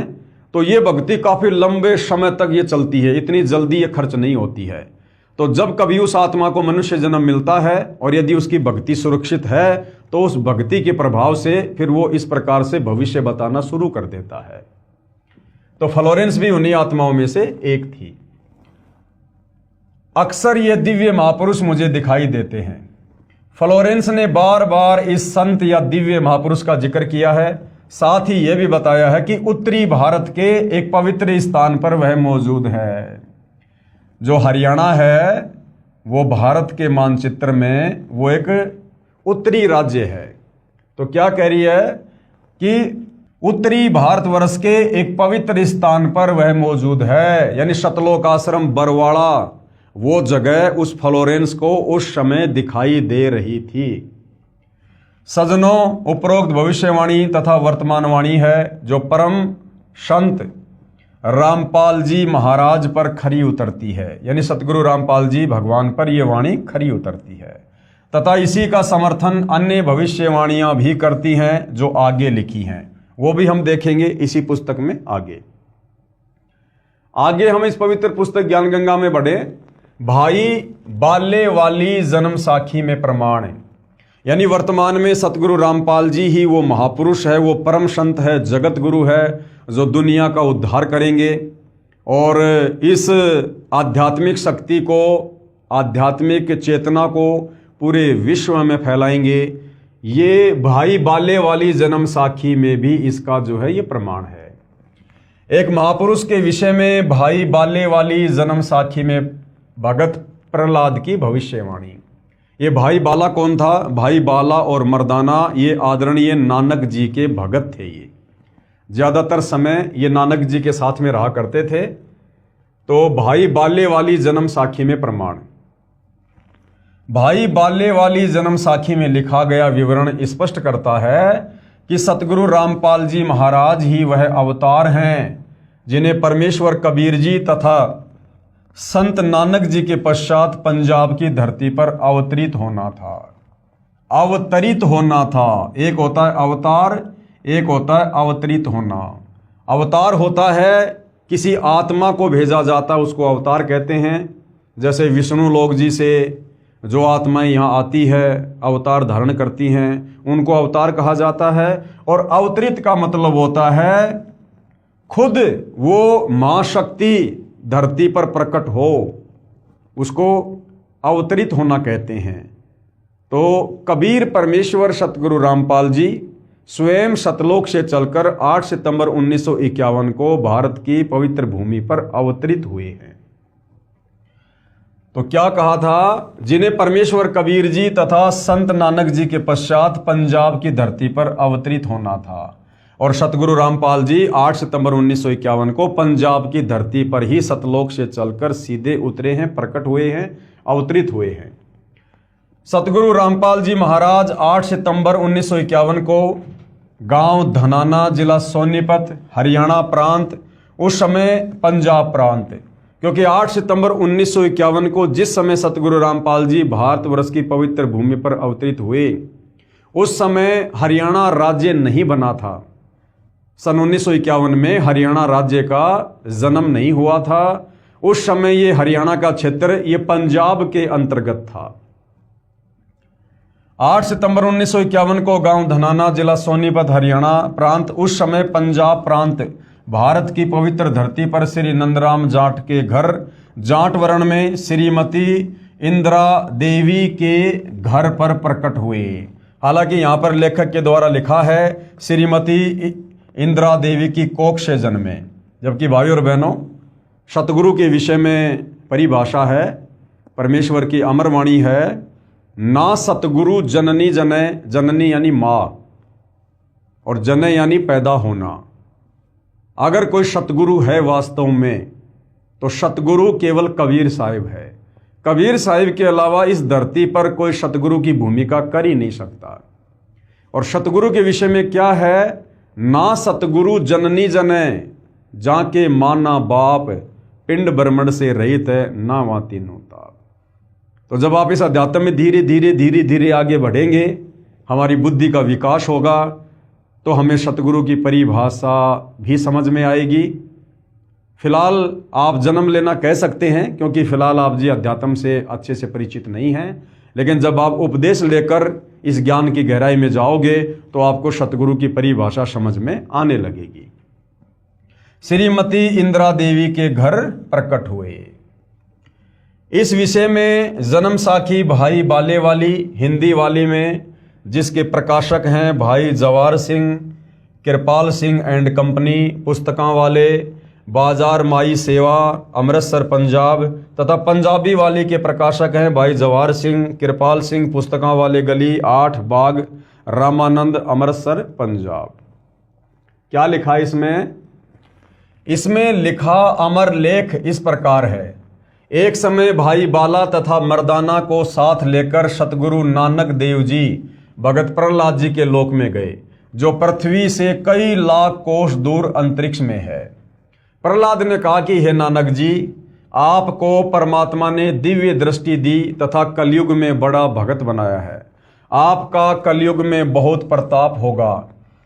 तो ये भक्ति काफी लंबे समय तक ये चलती है, इतनी जल्दी ये खर्च नहीं होती है। तो जब कभी उस आत्मा को मनुष्य जन्म मिलता है और यदि उसकी भक्ति सुरक्षित है, तो उस भक्ति के प्रभाव से फिर वो इस प्रकार से भविष्य बताना शुरू कर देता है। तो फ्लोरेंस भी उन्हीं आत्माओं में से एक थी। अक्सर ये दिव्य महापुरुष मुझे दिखाई देते हैं। फ्लोरेंस ने बार बार इस संत या दिव्य महापुरुष का जिक्र किया है। साथ ही यह भी बताया है कि उत्तरी भारत के एक पवित्र स्थान पर वह मौजूद है। जो हरियाणा है वो भारत के मानचित्र में वो एक उत्तरी राज्य है। तो क्या कह रही है कि उत्तरी भारतवर्ष के एक पवित्र स्थान पर वह मौजूद है, यानी सतलोक आश्रम बरवाड़ा, वो जगह उस फ्लोरेंस को उस समय दिखाई दे रही थी। सज्जनों, उपरोक्त भविष्यवाणी तथा वर्तमानवाणी है जो परम संत रामपाल जी महाराज पर खरी उतरती है, यानी सतगुरु रामपाल जी भगवान पर यह वाणी खरी उतरती है, तथा इसी का समर्थन अन्य भविष्यवाणियां भी करती हैं जो आगे लिखी हैं। वो भी हम देखेंगे इसी पुस्तक में आगे हम इस पवित्र पुस्तक ज्ञान गंगा में बढ़े। भाई बाले वाली जन्म साखी में प्रमाण, यानी वर्तमान में सतगुरु रामपाल जी ही वो महापुरुष है, वो परम संत है, जगत गुरु है, जो दुनिया का उद्धार करेंगे और इस आध्यात्मिक शक्ति को, आध्यात्मिक चेतना को पूरे विश्व में फैलाएंगे। ये भाई बाले वाली जन्म साखी में भी इसका जो है ये प्रमाण है। एक महापुरुष के विषय में भाई बाले वाली जन्म साखी में भगत प्रहलाद की भविष्यवाणी। ये भाई बाला कौन था? भाई बाला और मर्दाना ये आदरणीय नानक जी के भगत थे। ये ज़्यादातर समय ये नानक जी के साथ में रहा करते थे। तो भाई बाले वाली जन्म साखी में प्रमाण, भाई बाले वाली जन्म साखी में लिखा गया विवरण स्पष्ट करता है कि सतगुरु रामपाल जी महाराज ही वह अवतार हैं जिन्हें परमेश्वर कबीर जी तथा संत नानक जी के पश्चात पंजाब की धरती पर अवतरित होना था। अवतरित होना था, एक होता है अवतार, एक होता है अवतरित होना। अवतार होता है किसी आत्मा को भेजा जाता, उसको अवतार कहते हैं। जैसे विष्णु लोक जी से जो आत्माएं यहाँ आती है, अवतार धारण करती हैं, उनको अवतार कहा जाता है। और अवतरित का मतलब होता है खुद वो मां शक्ति धरती पर प्रकट हो, उसको अवतरित होना कहते हैं। तो कबीर परमेश्वर सतगुरु रामपाल जी स्वयं सतलोक से चलकर 8 सितंबर 1951 को भारत की पवित्र भूमि पर अवतरित हुए हैं। तो क्या कहा था? जिन्हें परमेश्वर कबीर जी तथा संत नानक जी के पश्चात पंजाब की धरती पर अवतरित होना था। और सतगुरु रामपाल जी 8 सितंबर 1951 को पंजाब की धरती पर ही सतलोक से चलकर सीधे उतरे हैं, प्रकट हुए हैं, अवतरित हुए हैं। सतगुरु रामपाल जी महाराज 8 सितंबर 1951 को गांव धनाना, जिला सोनीपत, हरियाणा प्रांत, उस समय पंजाब प्रांत, क्योंकि 8 सितंबर 1951 को जिस समय सतगुरु रामपाल जी भारतवर्ष की पवित्र भूमि पर अवतरित हुए, उस समय हरियाणा राज्य नहीं बना था। सन 1951 में हरियाणा राज्य का जन्म नहीं हुआ था। उस समय ये हरियाणा का क्षेत्र ये पंजाब के अंतर्गत था। 8 सितंबर 1951 को गांव धनाना, जिला सोनीपत, हरियाणा प्रांत, उस समय पंजाब प्रांत, भारत की पवित्र धरती पर श्री नंदराम जाट के घर जाट वर्ण में श्रीमती इंदिरा देवी के घर पर प्रकट हुए। हालांकि यहाँ पर लेखक के द्वारा लिखा है श्रीमती इंदिरा देवी की कोख से जन्मे, जबकि भाई और बहनों सतगुरु के विषय में परिभाषा है, परमेश्वर की अमरवाणी है, ना सतगुरु जननी जने, जननी यानी माँ और जने यानी पैदा होना। अगर कोई सतगुरु है वास्तव में तो सतगुरु केवल कबीर साहिब है। कबीर साहिब के अलावा इस धरती पर कोई सतगुरु की भूमिका कर ही नहीं सकता। और सतगुरु के विषय में क्या है? ना सतगुरु जननी जने, जाके माना बाप, पिंड ब्रह्मंड से रहित है, ना वहाँ तीनों ताप। तो जब आप इस अध्यात्म में धीरे धीरे धीरे धीरे आगे बढ़ेंगे, हमारी बुद्धि का विकास होगा, तो हमें सतगुरु की परिभाषा भी समझ में आएगी। फिलहाल आप जन्म लेना कह सकते हैं, क्योंकि फिलहाल आप जी अध्यात्म से अच्छे से परिचित नहीं हैं। लेकिन जब आप उपदेश लेकर इस ज्ञान की गहराई में जाओगे तो आपको सतगुरु की परिभाषा समझ में आने लगेगी। श्रीमती इंदिरा देवी के घर प्रकट हुए। इस विषय में जन्म साखी भाई बाले वाली हिंदी वाली में, जिसके प्रकाशक हैं भाई जवार सिंह, कृपाल सिंह एंड कंपनी पुस्तकां वाले, बाजार माई सेवा, अमृतसर पंजाब, तथा पंजाबी वाली के प्रकाशक हैं भाई जवार सिंह, कृपाल सिंह, पुस्तकां वाले गली 8 बाग, रामानंद, अमृतसर पंजाब। क्या लिखा इसमें? इसमें लिखा अमर लेख इस प्रकार है। एक समय भाई बाला तथा मर्दाना को साथ लेकर सतगुरु नानक देव जी भगत प्रहलाद जी के लोक में गए, जो पृथ्वी से कई लाख कोस दूर अंतरिक्ष में है। प्रहलाद ने कहा कि हे नानक जी, आपको परमात्मा ने दिव्य दृष्टि दी तथा कलयुग में बड़ा भगत बनाया है। आपका कलयुग में बहुत प्रताप होगा।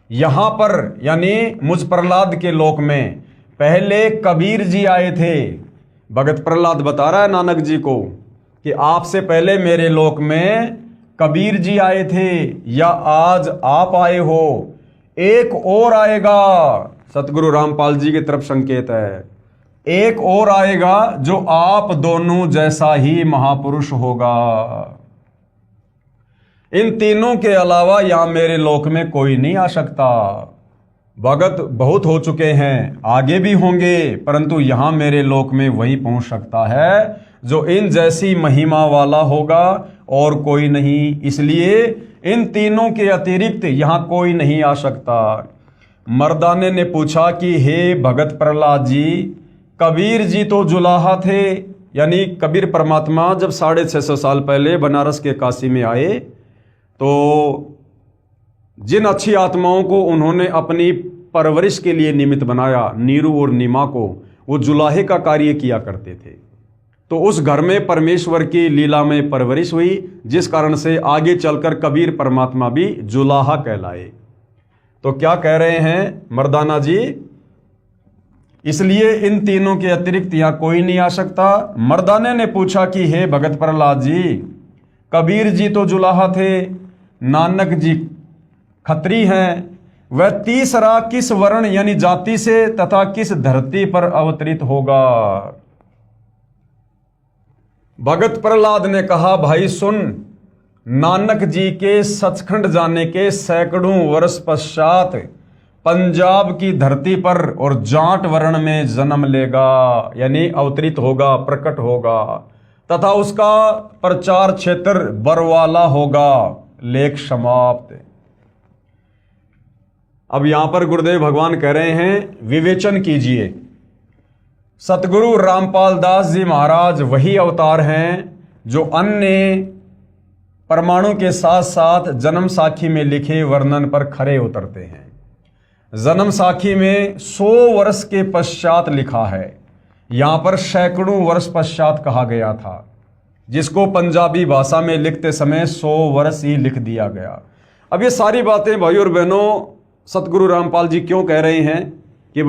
यहाँ पर यानी मुझ प्रहलाद के लोक में पहले कबीर जी आए थे। भगत प्रहलाद बता रहा है नानक जी को कि आपसे पहले मेरे लोक में कबीर जी आए थे, या आज आप आए हो, एक और आएगा। सतगुरु रामपाल जी की तरफ संकेत है, एक और आएगा जो आप दोनों जैसा ही महापुरुष होगा। इन तीनों के अलावा यहां मेरे लोक में कोई नहीं आ सकता। भगत बहुत हो चुके हैं, आगे भी होंगे, परंतु यहां मेरे लोक में वही पहुंच सकता है जो इन जैसी महिमा वाला होगा, और कोई नहीं। इसलिए इन तीनों के अतिरिक्त यहां कोई नहीं आ सकता। मर्दाने ने पूछा कि हे भगत प्रहलाद जी, कबीर जी तो जुलाहा थे, यानी कबीर परमात्मा जब 650 साल पहले बनारस के काशी में आए तो जिन अच्छी आत्माओं को उन्होंने अपनी परवरिश के लिए निमित्त बनाया, नीरू और नीमा को, वो जुलाहे का कार्य किया करते थे। तो उस घर में परमेश्वर की लीला में परवरिश हुई, जिस कारण से आगे चलकर कबीर परमात्मा भी जुलाहा कहलाए। तो क्या कह रहे हैं मर्दाना जी, इसलिए इन तीनों के अतिरिक्त यहां कोई नहीं आ सकता। मर्दाने ने पूछा कि हे भगत प्रहलाद जी, कबीर जी तो जुलाहा थे, नानक जी खत्री हैं, वह तीसरा किस वर्ण यानी जाति से तथा किस धरती पर अवतरित होगा? भगत प्रहलाद ने कहा, भाई सुन, नानक जी के सचखंड जाने के सैकड़ों वर्ष पश्चात पंजाब की धरती पर और जाट वर्ण में जन्म लेगा, यानी अवतरित होगा, प्रकट होगा, तथा उसका प्रचार क्षेत्र बरवाला होगा। लेख समाप्त। अब यहां पर गुरुदेव भगवान कह रहे हैं, विवेचन कीजिए। सतगुरु रामपाल दास जी महाराज वही अवतार हैं जो अन्य परमाणु के साथ साथ जन्म साखी में लिखे वर्णन पर खरे उतरते हैं। जन्म साखी में 100 वर्ष के पश्चात लिखा है, यहां पर सैकड़ों वर्ष पश्चात कहा गया था, जिसको पंजाबी भाषा में लिखते समय 100 वर्ष ही लिख दिया गया। अब ये सारी बातें भाई और बहनों सतगुरु रामपाल जी क्यों कह रहे हैं कि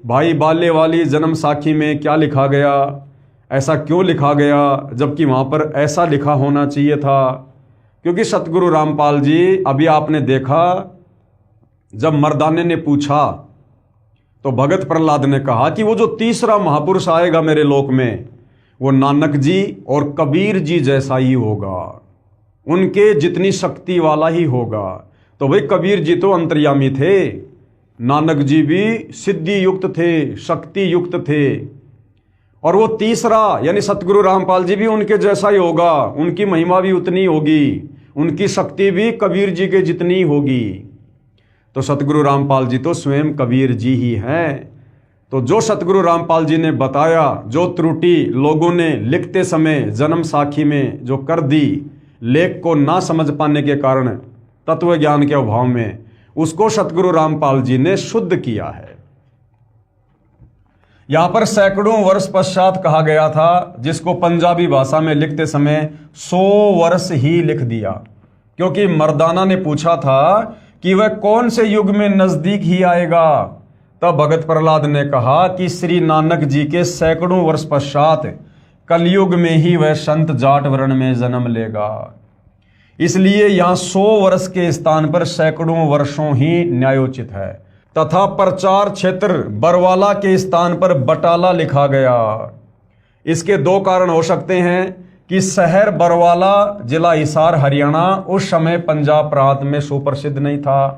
भाई बाल्य वाली जन्म साखी में क्या लिखा गया, ऐसा क्यों लिखा गया, जबकि वहाँ पर ऐसा लिखा होना चाहिए था? क्योंकि सतगुरु रामपाल जी, अभी आपने देखा जब मर्दाने ने पूछा तो भगत प्रहलाद ने कहा कि वो जो तीसरा महापुरुष आएगा मेरे लोक में, वो नानक जी और कबीर जी जैसा ही होगा, उनके जितनी शक्ति वाला ही होगा। तो भाई कबीर जी तो अंतर्यामी थे, नानक जी भी सिद्धि युक्त थे, शक्ति युक्त थे, और वो तीसरा यानी सतगुरु रामपाल जी भी उनके जैसा ही होगा, उनकी महिमा भी उतनी होगी, उनकी शक्ति भी कबीर जी के जितनी होगी। तो सतगुरु रामपाल जी तो स्वयं कबीर जी ही हैं। तो जो सतगुरु रामपाल जी ने बताया, जो त्रुटि लोगों ने लिखते समय जन्म साखी में जो कर दी, लेख को ना समझ पाने के कारण, तत्व ज्ञान के अभाव में, उसको सतगुरु रामपाल जी ने शुद्ध किया है। यहां पर सैकड़ों वर्ष पश्चात कहा गया था, जिसको पंजाबी भाषा में लिखते समय 100 वर्ष ही लिख दिया, क्योंकि मर्दाना ने पूछा था कि वह कौन से युग में नजदीक ही आएगा। तब भगत प्रहलाद ने कहा कि श्री नानक जी के सैकड़ों वर्ष पश्चात कलयुग में ही वह संत जाट वर्ण में जन्म लेगा। इसलिए यहां 100 वर्ष के स्थान पर सैकड़ों वर्षों ही न्यायोचित है, तथा प्रचार क्षेत्र बरवाला के स्थान पर बटाला लिखा गया। इसके 2 कारण हो सकते हैं कि शहर बरवाला, जिला हिसार, हरियाणा उस समय पंजाब प्रांत में सुप्रसिद्ध नहीं था,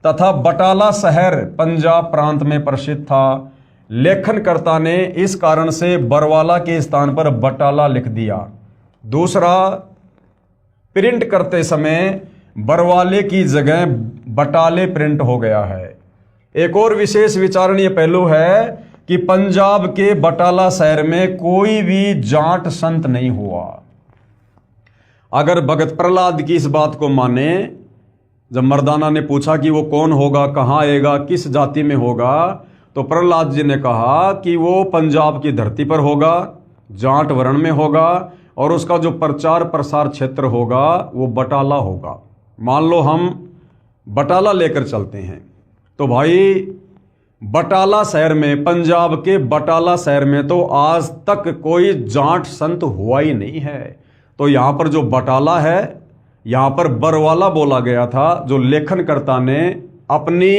तथा बटाला शहर पंजाब प्रांत में प्रसिद्ध था। लेखनकर्ता ने इस कारण से बरवाला के स्थान पर बटाला लिख दिया। दूसरा, प्रिंट करते समय बरवाले की जगह बटाले प्रिंट हो गया है। एक और विशेष विचारणीय पहलू है कि पंजाब के बटाला शहर में कोई भी जाट संत नहीं हुआ। अगर भगत प्रहलाद की इस बात को माने, जब मर्दाना ने पूछा कि वो कौन होगा, कहाँ आएगा, किस जाति में होगा, तो प्रहलाद जी ने कहा कि वो पंजाब की धरती पर होगा, जाट वर्ण में होगा, और उसका जो प्रचार प्रसार क्षेत्र होगा वो बटाला होगा। मान लो हम बटाला लेकर चलते हैं, तो भाई बटाला शहर में, पंजाब के बटाला शहर में तो आज तक कोई जाट संत हुआ ही नहीं है। तो यहाँ पर जो बटाला है, यहाँ पर बरवाला बोला गया था, जो लेखनकर्ता ने अपनी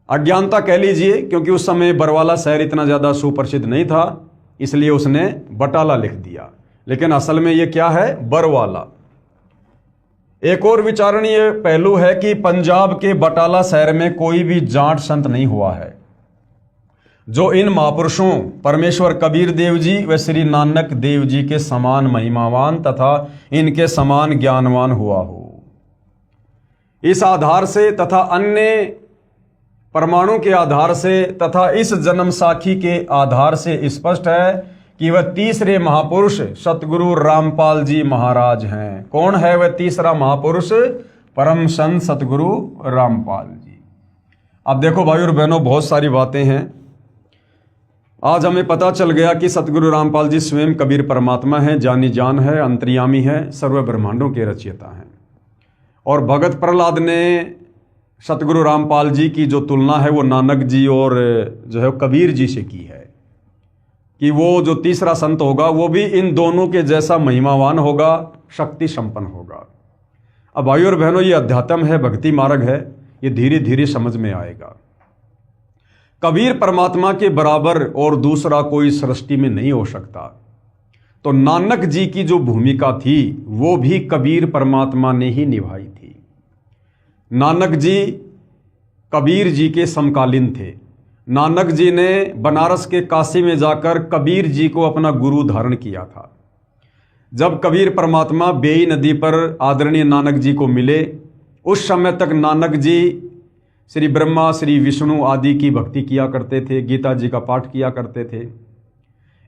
अज्ञानता कह लीजिए, क्योंकि उस समय बरवाला शहर इतना ज़्यादा सुप्रसिद्ध नहीं था, इसलिए उसने बटाला लिख दिया, लेकिन असल में ये क्या है, बरवाला। एक और विचारणीय पहलू है कि पंजाब के बटाला शहर में कोई भी जाट संत नहीं हुआ है जो इन महापुरुषों परमेश्वर कबीर देव जी व श्री नानक देव जी के समान महिमावान तथा इनके समान ज्ञानवान हुआ हो। इस आधार से तथा अन्य प्रमाणों के आधार से तथा इस जन्म साखी के आधार से स्पष्ट है कि वह तीसरे महापुरुष सतगुरु रामपाल जी महाराज हैं। कौन है वह तीसरा महापुरुष? परम संत सतगुरु रामपाल जी। अब देखो भाई और बहनों, बहुत सारी बातें हैं। आज हमें पता चल गया कि सतगुरु रामपाल जी स्वयं कबीर परमात्मा हैं, जानी जान है, अंतर्यामी है, सर्व ब्रह्मांडों के रचयिता हैं। और भगत प्रहलाद ने सतगुरु रामपाल जी की जो तुलना है वो नानक जी और जो है कबीर जी से की है कि वो जो तीसरा संत होगा वो भी इन दोनों के जैसा महिमावान होगा, शक्ति संपन्न होगा। अब भाइयों और बहनों, ये अध्यात्म है, भक्ति मार्ग है, ये धीरे धीरे समझ में आएगा। कबीर परमात्मा के बराबर और दूसरा कोई सृष्टि में नहीं हो सकता। तो नानक जी की जो भूमिका थी वो भी कबीर परमात्मा ने ही निभाई थी। नानक जी कबीर जी के समकालीन थे। नानक जी ने बनारस के काशी में जाकर कबीर जी को अपना गुरु धारण किया था। जब कबीर परमात्मा बेई नदी पर आदरणीय नानक जी को मिले, उस समय तक नानक जी श्री ब्रह्मा, श्री विष्णु आदि की भक्ति किया करते थे, गीता जी का पाठ किया करते थे।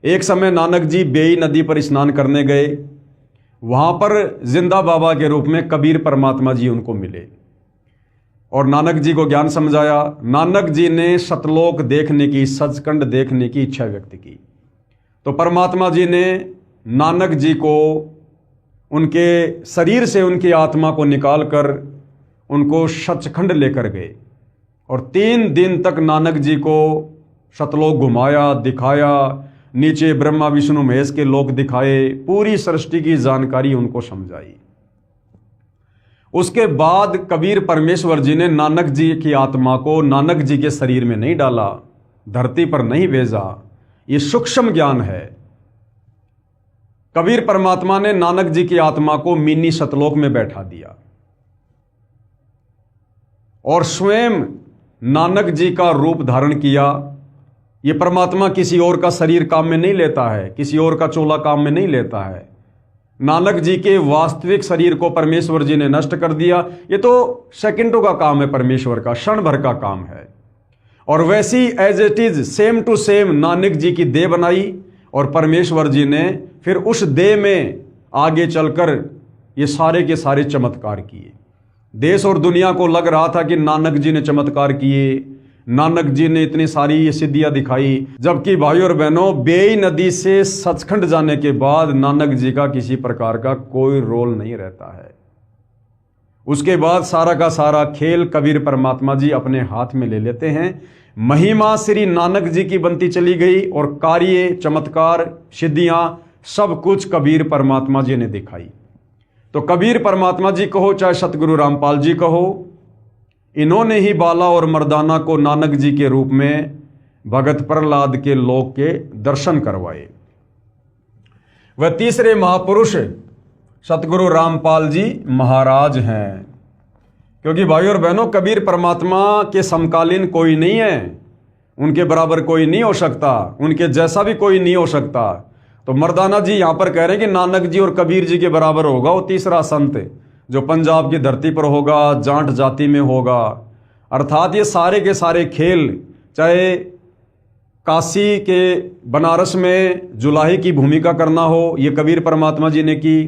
एक समय नानक जी बेई नदी पर स्नान करने गए। वहाँ पर जिंदा बाबा के रूप में कबीर परमात्मा जी उनको मिले और नानक जी को ज्ञान समझाया। नानक जी ने सतलोक देखने की, सचखंड देखने की इच्छा व्यक्त की। तो परमात्मा जी ने नानक जी को उनके शरीर से उनकी आत्मा को निकालकर उनको सचखंड लेकर गए और 3 दिन तक नानक जी को सतलोक घुमाया, दिखाया, नीचे ब्रह्मा विष्णु महेश के लोक दिखाए, पूरी सृष्टि की जानकारी उनको समझाई। उसके बाद कबीर परमेश्वर जी ने नानक जी की आत्मा को नानक जी के शरीर में नहीं डाला, धरती पर नहीं भेजा। ये सूक्ष्म ज्ञान है। कबीर परमात्मा ने नानक जी की आत्मा को मिनी सतलोक में बैठा दिया और स्वयं नानक जी का रूप धारण किया। ये परमात्मा किसी और का शरीर काम में नहीं लेता है, किसी और का चोला काम में नहीं लेता है। नानक जी के वास्तविक शरीर को परमेश्वर जी ने नष्ट कर दिया। ये तो सेकंडों का काम है, परमेश्वर का क्षण भर का काम है। और वैसी as it is same to same Nanak ji की देह बनाई और परमेश्वर जी ने फिर उस देह में आगे चलकर ये सारे के सारे चमत्कार किए। देश और दुनिया को लग रहा था कि नानक जी ने चमत्कार किए, नानक जी ने इतनी सारी ये सिद्धियां दिखाई, जबकि भाइयों और बहनों, बेई नदी से सचखंड जाने के बाद नानक जी का किसी प्रकार का कोई रोल नहीं रहता है। उसके बाद सारा का सारा खेल कबीर परमात्मा जी अपने हाथ में ले लेते हैं। महिमा श्री नानक जी की बनती चली गई और कार्य, चमत्कार, सिद्धियां सब कुछ कबीर परमात्मा जी ने दिखाई। तो कबीर परमात्मा जी कहो चाहे सतगुरु रामपाल जी कहो, इन्होंने ही बाला और मर्दाना को नानक जी के रूप में भगत प्रहलाद के लोक के दर्शन करवाए। वह तीसरे महापुरुष सतगुरु रामपाल जी महाराज हैं। क्योंकि भाइयों और बहनों, कबीर परमात्मा के समकालीन कोई नहीं है, उनके बराबर कोई नहीं हो सकता, उनके जैसा भी कोई नहीं हो सकता। तो मर्दाना जी यहां पर कह रहे हैं कि नानक जी और कबीर जी के बराबर होगा वो तीसरा संत जो पंजाब की धरती पर होगा, जाट जाति में होगा। अर्थात ये सारे के सारे खेल, चाहे काशी के बनारस में जुलाही की भूमिका करना हो, ये कबीर परमात्मा जी ने की।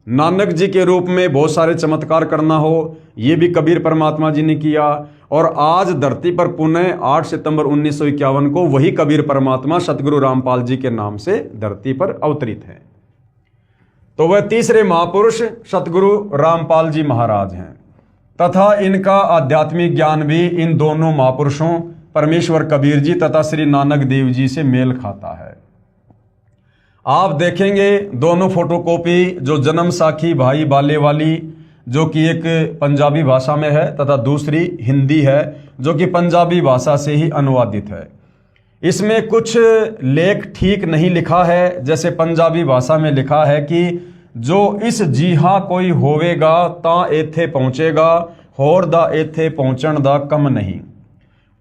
नानक जी के रूप में बहुत सारे चमत्कार करना हो, ये भी कबीर परमात्मा जी ने किया। और आज धरती पर पुनः 8 सितंबर 1951 को वही कबीर परमात्मा सतगुरु रामपाल जी के नाम से धरती पर अवतरित हैं। तो वह तीसरे महापुरुष सतगुरु रामपाल जी महाराज हैं तथा इनका आध्यात्मिक ज्ञान भी इन दोनों महापुरुषों परमेश्वर कबीर जी तथा श्री नानक देव जी से मेल खाता है। आप देखेंगे दोनों फोटोकॉपी, जो जन्म साखी भाई बाले वाली जो कि एक पंजाबी भाषा में है तथा दूसरी हिंदी है जो कि पंजाबी भाषा से ही अनुवादित है। इसमें कुछ लेख ठीक नहीं लिखा है। जैसे पंजाबी भाषा में लिखा है कि जो इस जीहा कोई होवेगा ता एथे पहुंचेगा, होर दा एथे पहुंचण दा कम नहीं।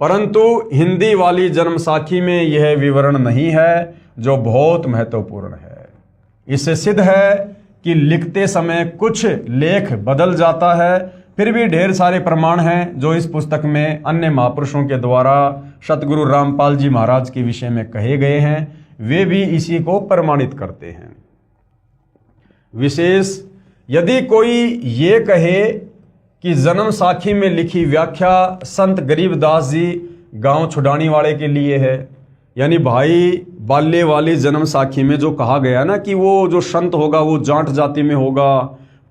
परंतु हिंदी वाली जन्म साखी में यह विवरण नहीं है, जो बहुत महत्वपूर्ण है। इससे सिद्ध है कि लिखते समय कुछ लेख बदल जाता है, फिर भी ढेर सारे प्रमाण हैं जो इस पुस्तक में अन्य महापुरुषों के द्वारा सतगुरु रामपाल जी महाराज के विषय में कहे गए हैं, वे भी इसी को प्रमाणित करते हैं। विशेष यदि कोई ये कहे कि जन्म साखी में लिखी व्याख्या संत गरीबदास जी गांव छुड़ानी वाले के लिए है, यानी भाई बाल्य वाली जन्म साखी में जो कहा गया ना कि वो जो संत होगा वो जाट जाति में होगा,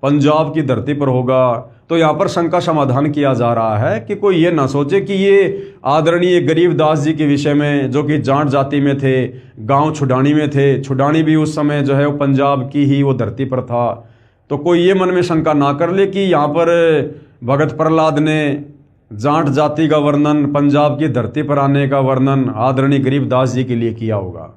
पंजाब की धरती पर होगा, तो यहाँ पर शंका समाधान किया जा रहा है कि कोई ये ना सोचे कि ये आदरणीय गरीबदास जी के विषय में जो कि जाट जाति में थे, गांव छुड़ानी में थे, छुड़ानी भी उस समय जो है वो पंजाब की ही वो धरती पर था, तो कोई ये मन में शंका ना कर ले कि यहाँ पर भगत प्रहलाद ने जाट जाति का वर्णन, पंजाब की धरती पर आने का वर्णन आदरणीय गरीबदास जी के लिए किया होगा।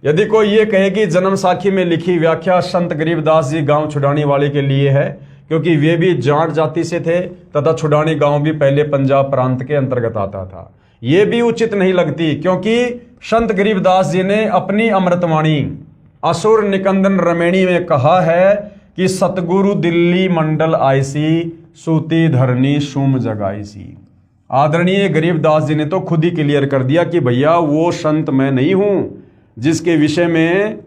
यदि कोई ये कहे कि जन्म साखी में लिखी व्याख्या संत गरीबदास जी गांव छुड़ानी वाले के लिए है, क्योंकि वे भी जाट जाति से थे तथा छुड़ानी गांव भी पहले पंजाब प्रांत के अंतर्गत आता था, ये भी उचित नहीं लगती, क्योंकि संत गरीबदास जी ने अपनी अमृतवाणी असुर निकंदन रमेणी में कहा है कि सतगुरु दिल्ली मंडल आईसी, सूती धरनी सुम जगाईसी। आदरणीय गरीबदास जी ने तो खुद ही क्लियर कर दिया कि भैया वो संत मैं नहीं हूं जिसके विषय में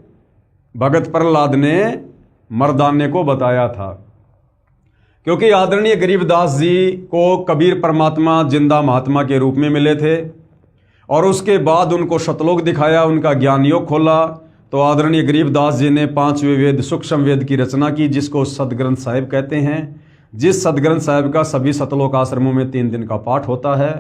भगत प्रहलाद ने मर्दाने को बताया था। क्योंकि आदरणीय गरीबदास जी को कबीर परमात्मा जिंदा महात्मा के रूप में मिले थे और उसके बाद उनको शतलोक दिखाया, उनका ज्ञान योग खोला, तो आदरणीय गरीबदास जी ने 5वें वेद सूक्ष्म वेद की रचना की, जिसको सदग्रंथ साहिब कहते हैं, जिस सदग्रंथ साहिब का सभी सतलोक आश्रमों में 3 दिन का पाठ होता है।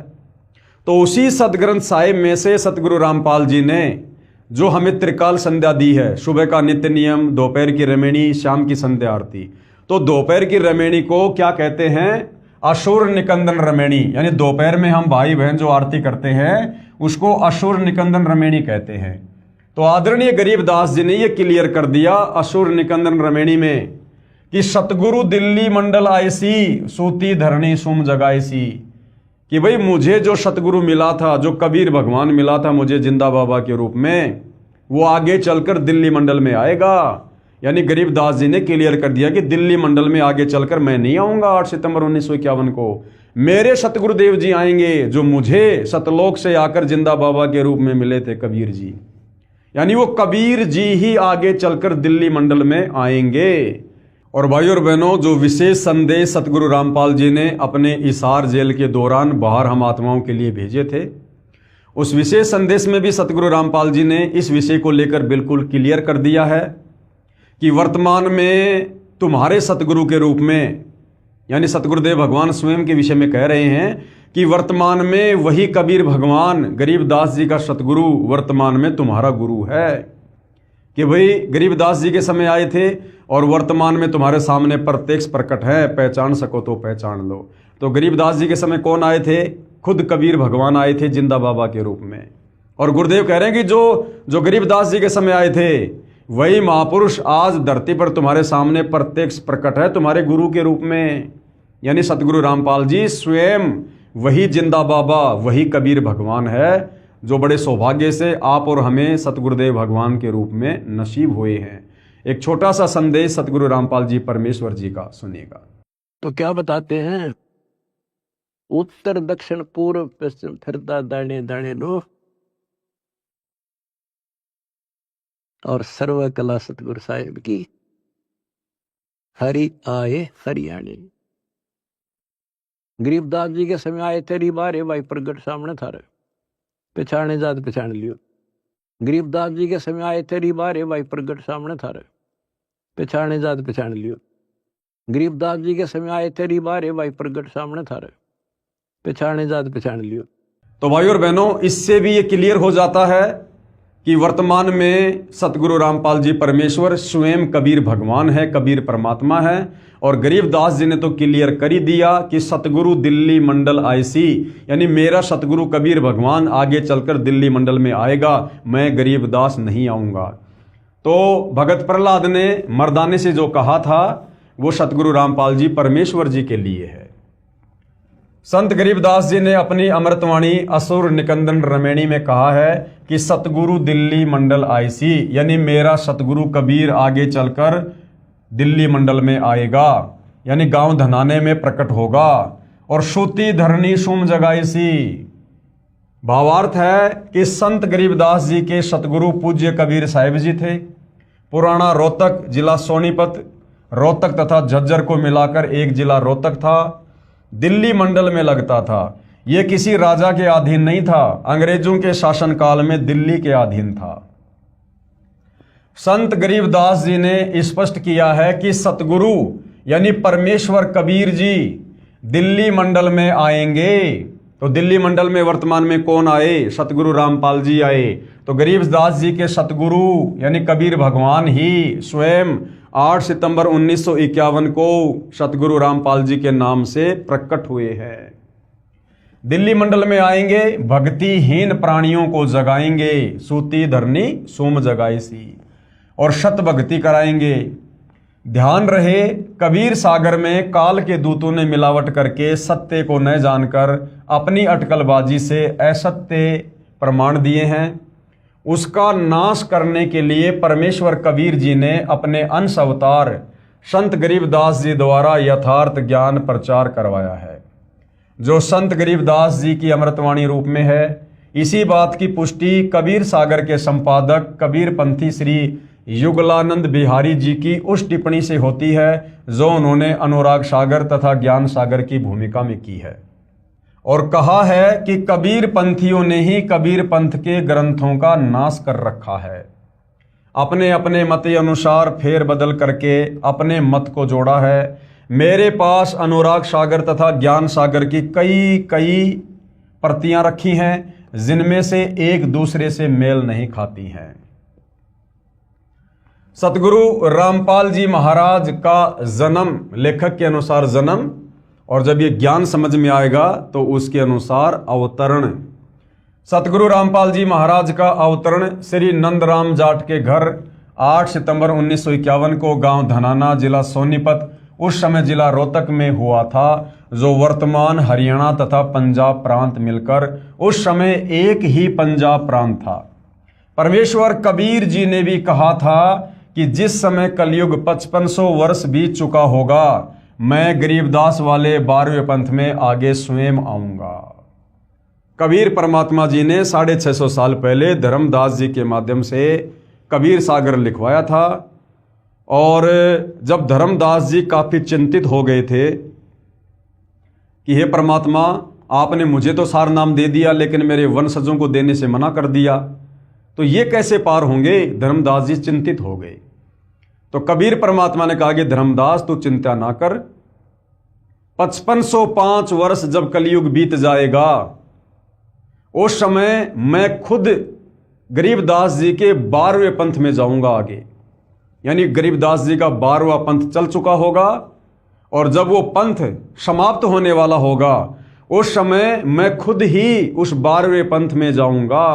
तो उसी सदग्रंथ साहिब में से सतगुरु रामपाल जी ने जो हमें त्रिकाल संध्या दी है, सुबह का नित्य नियम, दोपहर की रमेणी, शाम की संध्या आरती, तो दोपहर की रमेणी को क्या कहते हैं? असुर निकंदन रमेणी, यानी दोपहर में हम भाई बहन जो आरती करते हैं उसको असुर निकंदन रमेणी कहते हैं। तो आदरणीय गरीबदास जी ने यह क्लियर कर दिया असुर निकंदन रमेणी में कि सतगुरु दिल्ली मंडल आईसी, सूती धरणी सुम जगाईसी, कि भाई मुझे जो सतगुरु मिला था, जो कबीर भगवान मिला था मुझे जिंदा बाबा के रूप में, वो आगे चलकर दिल्ली मंडल में आएगा। यानी गरीबदास जी ने क्लियर कर दिया कि दिल्ली मंडल में आगे चलकर मैं नहीं आऊंगा 8 सितंबर 1951 को, मेरे सतगुरुदेव जी आएंगे जो मुझे सतलोक से आकर जिंदा बाबा के रूप में मिले थे, कबीर जी। यानी वो कबीर जी ही आगे चलकर दिल्ली मंडल में आएंगे। और भाई और बहनों, जो विशेष संदेश सतगुरु रामपाल जी ने अपने इसार जेल के दौरान बाहर हम आत्माओं के लिए भेजे थे, उस विशेष संदेश में भी सतगुरु रामपाल जी ने इस विषय को लेकर बिल्कुल क्लियर कर दिया है कि वर्तमान में तुम्हारे सतगुरु के रूप में, यानी सतगुरुदेव भगवान स्वयं के विषय में कह रहे हैं कि वर्तमान में वही कबीर भगवान गरीबदास जी का सतगुरु वर्तमान में तुम्हारा गुरु है। कि भाई गरीबदास जी के समय आए थे और वर्तमान में तुम्हारे सामने प्रत्यक्ष प्रकट है, पहचान सको तो पहचान लो। तो गरीबदास जी के समय कौन आए थे? खुद कबीर भगवान आए थे जिंदा बाबा के रूप में। और गुरुदेव कह रहे हैं कि जो गरीबदास जी के समय आए थे वही महापुरुष आज धरती पर तुम्हारे सामने प्रत्यक्ष प्रकट है तुम्हारे गुरु के रूप में। यानी सतगुरु रामपाल जी स्वयं वही जिंदा बाबा, वही कबीर भगवान है, जो बड़े सौभाग्य से आप और हमें सतगुरुदेव भगवान के रूप में नसीब हुए हैं। एक छोटा सा संदेश सतगुरु रामपाल जी परमेश्वर जी का सुनिएगा। तो क्या बताते हैं? उत्तर दक्षिण पूर्व पश्चिम फिरता दाने दाने लो, और सर्व कला सतगुरु साहिब की, हरि आए हरियाणे। गरीबदास जी के समय आए तेरी बारे भाई प्रगट सामने थारे, पहचाने जात पहचान लियो। गरीबदास जी के समय आए तेरी बारे भाई प्रगट सामने थारे, पहचाने जात पहचान लियो। गरीबदास जी के समय आए तेरी बारे भाई प्रगट सामने थारे, पहचाने जात पहचान लियो। तो भाई और बहनों, इससे भी ये क्लियर हो जाता है कि वर्तमान में सतगुरु रामपाल जी परमेश्वर स्वयं कबीर भगवान है, कबीर परमात्मा है। और गरीबदास जी ने तो क्लियर कर ही दिया कि सतगुरु दिल्ली मंडल आईसी, यानी मेरा सतगुरु कबीर भगवान आगे चलकर दिल्ली मंडल में आएगा, मैं गरीबदास नहीं आऊंगा। तो भगत प्रहलाद ने मर्दाने से जो कहा था वो सतगुरु रामपाल जी परमेश्वर जी के लिए है। संत गरीबदास जी ने अपनी अमृतवाणी असुर निकंदन रमेणी में कहा है कि सतगुरु दिल्ली मंडल आईसी, यानी मेरा सतगुरु कबीर आगे चलकर दिल्ली मंडल में आएगा, यानी गांव धनाने में प्रकट होगा। और सूती धरनी सुम जगाईसी, भावार्थ है कि संत गरीबदास जी के सतगुरु पूज्य कबीर साहिब जी थे। पुराना रोहतक जिला सोनीपत, रोहतक तथा झज्जर को मिलाकर एक जिला रोहतक था, दिल्ली मंडल में लगता था। यह किसी राजा के अधीन नहीं था, अंग्रेजों के शासनकाल में दिल्ली के अधीन था। संत गरीबदास जी ने स्पष्ट किया है कि सतगुरु यानी परमेश्वर कबीर जी दिल्ली मंडल में आएंगे। तो दिल्ली मंडल में वर्तमान में कौन आए? सतगुरु रामपाल जी आए। तो गरीबदास जी के सतगुरु यानी कबीर भगवान ही स्वयं 8 सितंबर 1951 को सतगुरु रामपाल जी के नाम से प्रकट हुए हैं। दिल्ली मंडल में आएंगे, भक्तिहीन प्राणियों को जगाएंगे, सूती धरनी सोम जगाईसी, और शत भक्ति कराएंगे। ध्यान रहे, कबीर सागर में काल के दूतों ने मिलावट करके सत्य को न जानकर अपनी अटकलबाजी से असत्य प्रमाण दिए हैं। उसका नाश करने के लिए परमेश्वर कबीर जी ने अपने अंश अवतार संत गरीबदास जी द्वारा यथार्थ ज्ञान प्रचार करवाया है, जो संत गरीबदास जी की अमृतवाणी रूप में है। इसी बात की पुष्टि कबीर सागर के संपादक कबीर पंथी श्री युगलानंद बिहारी जी की उस टिप्पणी से होती है जो उन्होंने अनुराग सागर तथा ज्ञान सागर की भूमिका में की है, और कहा है कि कबीर पंथियों ने ही कबीर पंथ के ग्रंथों का नाश कर रखा है। अपने अपने मत अनुसार फेर बदल करके अपने मत को जोड़ा है। मेरे पास अनुराग सागर तथा ज्ञान सागर की कई प्रतियां रखी हैं जिनमें से एक दूसरे से मेल नहीं खाती हैं। सतगुरु रामपाल जी महाराज का जन्म, लेखक के अनुसार जन्म, और जब ये ज्ञान समझ में आएगा तो उसके अनुसार अवतरण। सतगुरु रामपाल जी महाराज का अवतरण श्री नंदराम जाट के घर 8 सितंबर 1951 को गांव धनाना, जिला सोनीपत, उस समय जिला रोहतक में हुआ था, जो वर्तमान हरियाणा तथा पंजाब प्रांत मिलकर उस समय एक ही पंजाब प्रांत था। परमेश्वर कबीर जी ने भी कहा था कि जिस समय कलयुग 5500 वर्ष बीत चुका होगा, मैं गरीबदास वाले 12वें पंथ में आगे स्वयं आऊंगा। कबीर परमात्मा जी ने 650 साल पहले धर्मदास जी के माध्यम से कबीर सागर लिखवाया था, और जब धर्मदास जी काफी चिंतित हो गए थे कि हे परमात्मा, आपने मुझे तो सार नाम दे दिया लेकिन मेरे वंशजों को देने से मना कर दिया, तो ये कैसे पार होंगे? धर्मदास जी चिंतित हो गए। तो कबीर परमात्मा ने कहा कि धर्मदास तू चिंता ना कर, 5505 वर्ष जब कलयुग बीत जाएगा उस समय मैं खुद गरीबदास जी के 12वें पंथ में जाऊंगा आगे। यानी गरीबदास जी का 12वां पंथ चल चुका होगा, और जब वो पंथ समाप्त होने वाला होगा उस समय मैं खुद ही उस 12वें पंथ में जाऊंगा।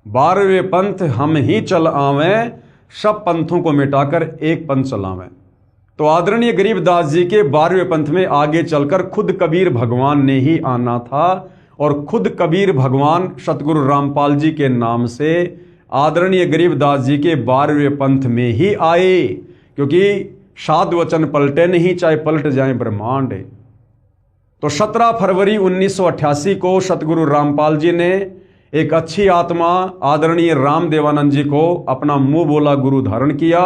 12वें पंथ हम ही चल आवें, सब पंथों को मिटाकर एक पंथ चलावें। तो आदरणीय गरीबदास जी के 12वें पंथ में आगे चलकर खुद कबीर भगवान ने ही आना था, और खुद कबीर भगवान सतगुरु रामपाल जी के नाम से आदरणीय गरीबदास जी के 12वें पंथ में ही आए, क्योंकि साध वचन पलटे नहीं, चाहे पलट जाए ब्रह्मांड। तो 17 फरवरी 1988 को सतगुरु रामपाल जी ने एक अच्छी आत्मा आदरणीय राम देवानंद जी को अपना मुंह बोला गुरु धारण किया,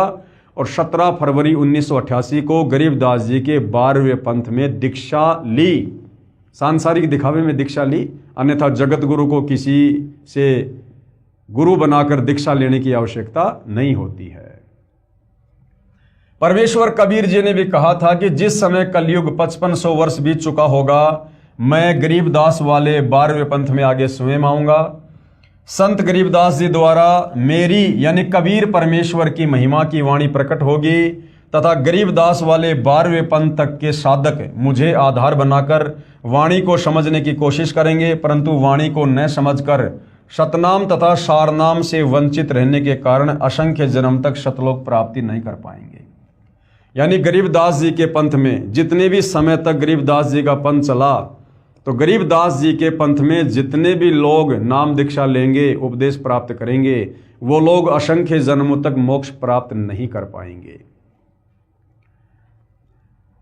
और 17 फरवरी 1988 को गरीबदास जी के 12वें पंथ में दीक्षा ली। सांसारिक दिखावे में दीक्षा ली, अन्यथा जगत गुरु को किसी से गुरु बनाकर दीक्षा लेने की आवश्यकता नहीं होती है। परमेश्वर कबीर जी ने भी कहा था कि जिस समय कलयुग 5500 वर्ष बीत चुका होगा, मैं गरीबदास वाले 12वें पंथ में आगे स्वयं आऊंगा। संत गरीबदास जी द्वारा मेरी यानी कबीर परमेश्वर की महिमा की वाणी प्रकट होगी, तथा गरीबदास वाले 12वें पंथ तक के साधक मुझे आधार बनाकर वाणी को समझने की कोशिश करेंगे, परंतु वाणी को न समझकर शतनाम तथा सारनाम से वंचित रहने के कारण असंख्य जन्म तक शतलोक प्राप्ति नहीं कर पाएंगे। यानी गरीबदास जी के पंथ में जितने भी समय तक गरीबदास जी का पंथ चला, तो गरीबदास जी के पंथ में जितने भी लोग नाम दीक्षा लेंगे, उपदेश प्राप्त करेंगे, वो लोग असंख्य जन्मों तक मोक्ष प्राप्त नहीं कर पाएंगे।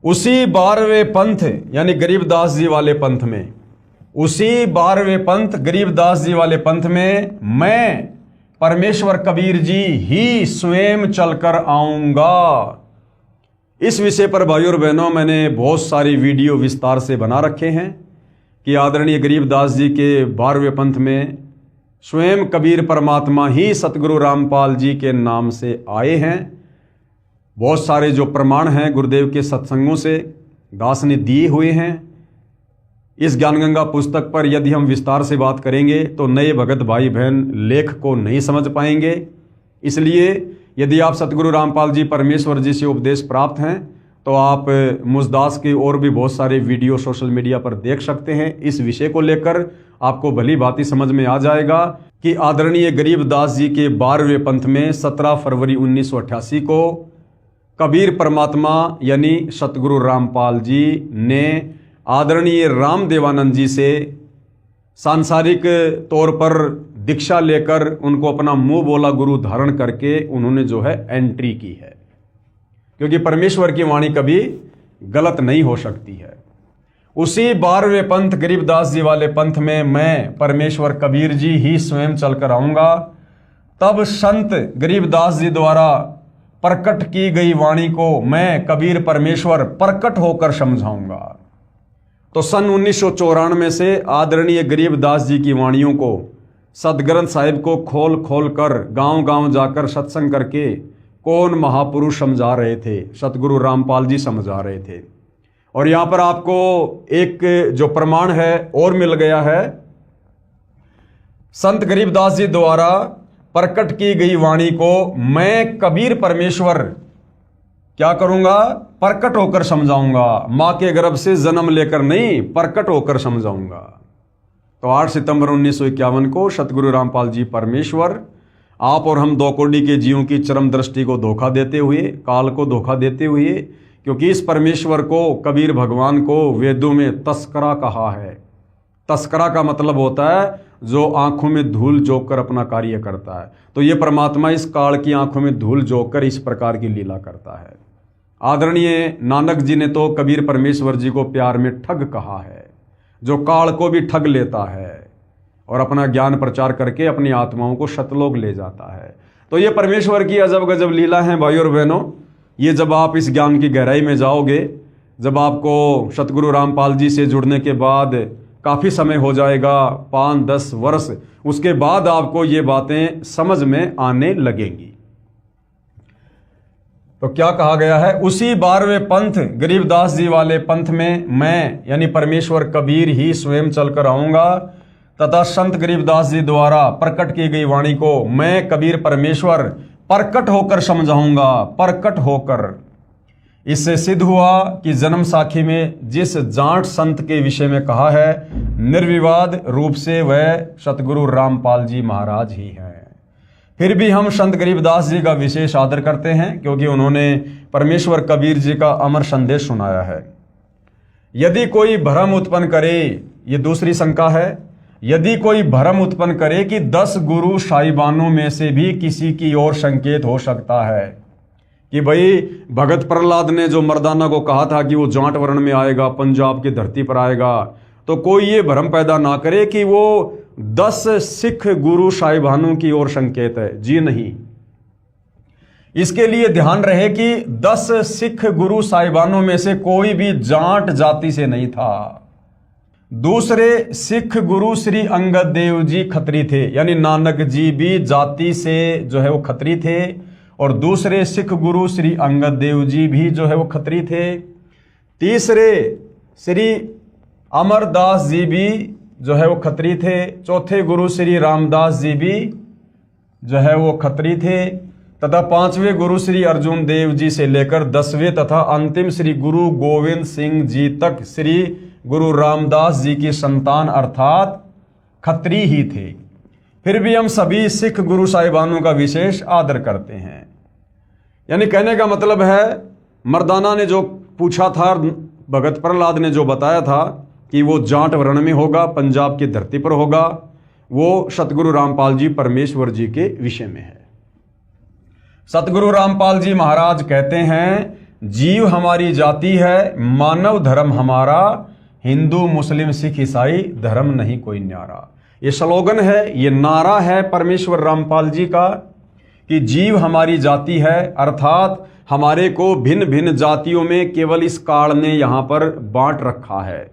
उसी 12वें पंथ यानी गरीबदास जी वाले पंथ में, उसी 12वें पंथ गरीबदास जी वाले पंथ में मैं परमेश्वर कबीर जी ही स्वयं चलकर आऊंगा। इस विषय पर भाइयों और बहनों मैंने बहुत सारी वीडियो विस्तार से बना रखे हैं कि आदरणीय गरीबदास जी के 12वें पंथ में स्वयं कबीर परमात्मा ही सतगुरु रामपाल जी के नाम से आए हैं। बहुत सारे जो प्रमाण हैं गुरुदेव के सत्संगों से दास ने दिए हुए हैं। इस ज्ञानगंगा पुस्तक पर यदि हम विस्तार से बात करेंगे तो नए भगत भाई बहन लेख को नहीं समझ पाएंगे। इसलिए यदि आप सतगुरु रामपाल जी परमेश्वर जी से उपदेश प्राप्त हैं तो आप मुझदास के और भी बहुत सारे वीडियो सोशल मीडिया पर देख सकते हैं। इस विषय को लेकर आपको भली भांति समझ में आ जाएगा कि आदरणीय गरीबदास जी के 12वें पंथ में 17 फरवरी 1988 को कबीर परमात्मा यानी सतगुरु रामपाल जी ने आदरणीय रामदेवानंद जी से सांसारिक तौर पर दीक्षा लेकर उनको अपना मुंह बोला गुरु धारण करके उन्होंने जो है एंट्री की है, क्योंकि परमेश्वर की वाणी कभी गलत नहीं हो सकती है। उसी 12वें पंथ गरीबदास जी वाले पंथ में मैं परमेश्वर कबीर जी ही स्वयं चलकर आऊंगा। तब संत गरीबदास जी द्वारा प्रकट की गई वाणी को मैं कबीर परमेश्वर प्रकट होकर समझाऊंगा। तो सन 1994 से आदरणीय गरीबदास जी की वाणियों को सदग्रंथ साहिब को खोल खोल कर गांव गांव जाकर सत्संग करके कौन महापुरुष समझा रहे थे, सतगुरु रामपाल जी समझा रहे थे। और यहां पर आपको एक जो प्रमाण है और मिल गया है, संत गरीबदास जी द्वारा प्रकट की गई वाणी को मैं कबीर परमेश्वर क्या करूंगा, प्रकट होकर समझाऊंगा। मां के गर्भ से जन्म लेकर नहीं, प्रकट होकर समझाऊंगा। तो 8 सितंबर 1951 को सतगुरु रामपाल जी परमेश्वर आप और हम 2 कोटि के जीवों की चरम दृष्टि को धोखा देते हुए, काल को धोखा देते हुए, क्योंकि इस परमेश्वर को कबीर भगवान को वेदों में तस्करा कहा है। तस्करा का मतलब होता है जो आंखों में धूल झोंक कर अपना कार्य करता है। तो ये परमात्मा इस काल की आंखों में धूल झोंक कर इस प्रकार की लीला करता है। आदरणीय नानक जी ने तो कबीर परमेश्वर जी को प्यार में ठग कहा है, जो काल को भी ठग लेता है और अपना ज्ञान प्रचार करके अपनी आत्माओं को शतलोक ले जाता है। तो ये परमेश्वर की अजब गजब लीला है भाइयों और बहनों। ये जब आप इस ज्ञान की गहराई में जाओगे, जब आपको सतगुरु रामपाल जी से जुड़ने के बाद काफ़ी समय हो जाएगा, 5-10 वर्ष, उसके बाद आपको ये बातें समझ में आने लगेंगी। तो क्या कहा गया है, उसी 12वें पंथ गरीबदास जी वाले पंथ में मैं यानी परमेश्वर कबीर ही स्वयं चलकर आऊंगा तथा संत गरीबदास जी द्वारा प्रकट की गई वाणी को मैं कबीर परमेश्वर प्रकट होकर समझाऊंगा। प्रकट होकर, इससे सिद्ध हुआ कि जन्म साखी में जिस जाट संत के विषय में कहा है, निर्विवाद रूप से वह सतगुरु रामपाल जी महाराज ही हैं। फिर भी हम संत गरीबदास जी का विशेष आदर करते हैं, क्योंकि उन्होंने परमेश्वर कबीर जी का अमर संदेश सुनाया है। यदि कोई भ्रम उत्पन्न करे, ये दूसरी शंका है, यदि कोई भ्रम उत्पन्न करे कि 10 गुरु साहिबानों में से भी किसी की ओर संकेत हो सकता है कि भाई भगत प्रहलाद ने जो मर्दाना को कहा था कि वो जाट वर्ण में आएगा, पंजाब की धरती पर आएगा, तो कोई ये भ्रम पैदा ना करे कि वो 10 सिख गुरु साहिबानों की ओर संकेत है। जी नहीं, इसके लिए ध्यान रहे कि 10 सिख गुरु साहिबानों में से कोई भी जाट जाति से नहीं था। दूसरे सिख गुरु श्री अंगद देव जी खत्री थे, यानी नानक जी भी जाति से जो है वो खत्री थे, और दूसरे सिख गुरु श्री अंगद देव जी भी जो है वो खत्री थे। तीसरे श्री अमरदास जी भी जो है वो खत्री थे। चौथे गुरु श्री रामदास जी भी जो है वो खत्री थे, तथा 5वें गुरु श्री अर्जुन देव जी से लेकर 10वें तथा अंतिम श्री गुरु गोविंद सिंह जी तक श्री गुरु रामदास जी की संतान अर्थात खत्री ही थे। फिर भी हम सभी सिख गुरु साहिबानों का विशेष आदर करते हैं। यानी कहने का मतलब है, मर्दाना ने जो पूछा था, भगत प्रहलाद ने जो बताया था कि वो जाट वर्ण में होगा, पंजाब की धरती पर होगा, वो सतगुरु रामपाल जी परमेश्वर जी के विषय में है। सतगुरु रामपाल जी महाराज कहते हैं, जीव हमारी जाति है, मानव धर्म हमारा, हिंदू मुस्लिम सिख ईसाई धर्म नहीं कोई न्यारा। ये स्लोगन है, ये नारा है परमेश्वर रामपाल जी का कि जीव हमारी जाति है, अर्थात हमारे को भिन्न भिन्न जातियों में केवल इस काल ने यहां पर बांट रखा है।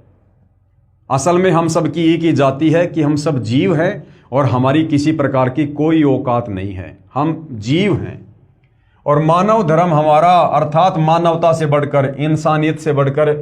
असल में हम सब की एक ही जाति है कि हम सब जीव हैं और हमारी किसी प्रकार की कोई औकात नहीं है, हम जीव हैं। और मानव धर्म हमारा, अर्थात मानवता से बढ़कर, इंसानियत से बढ़कर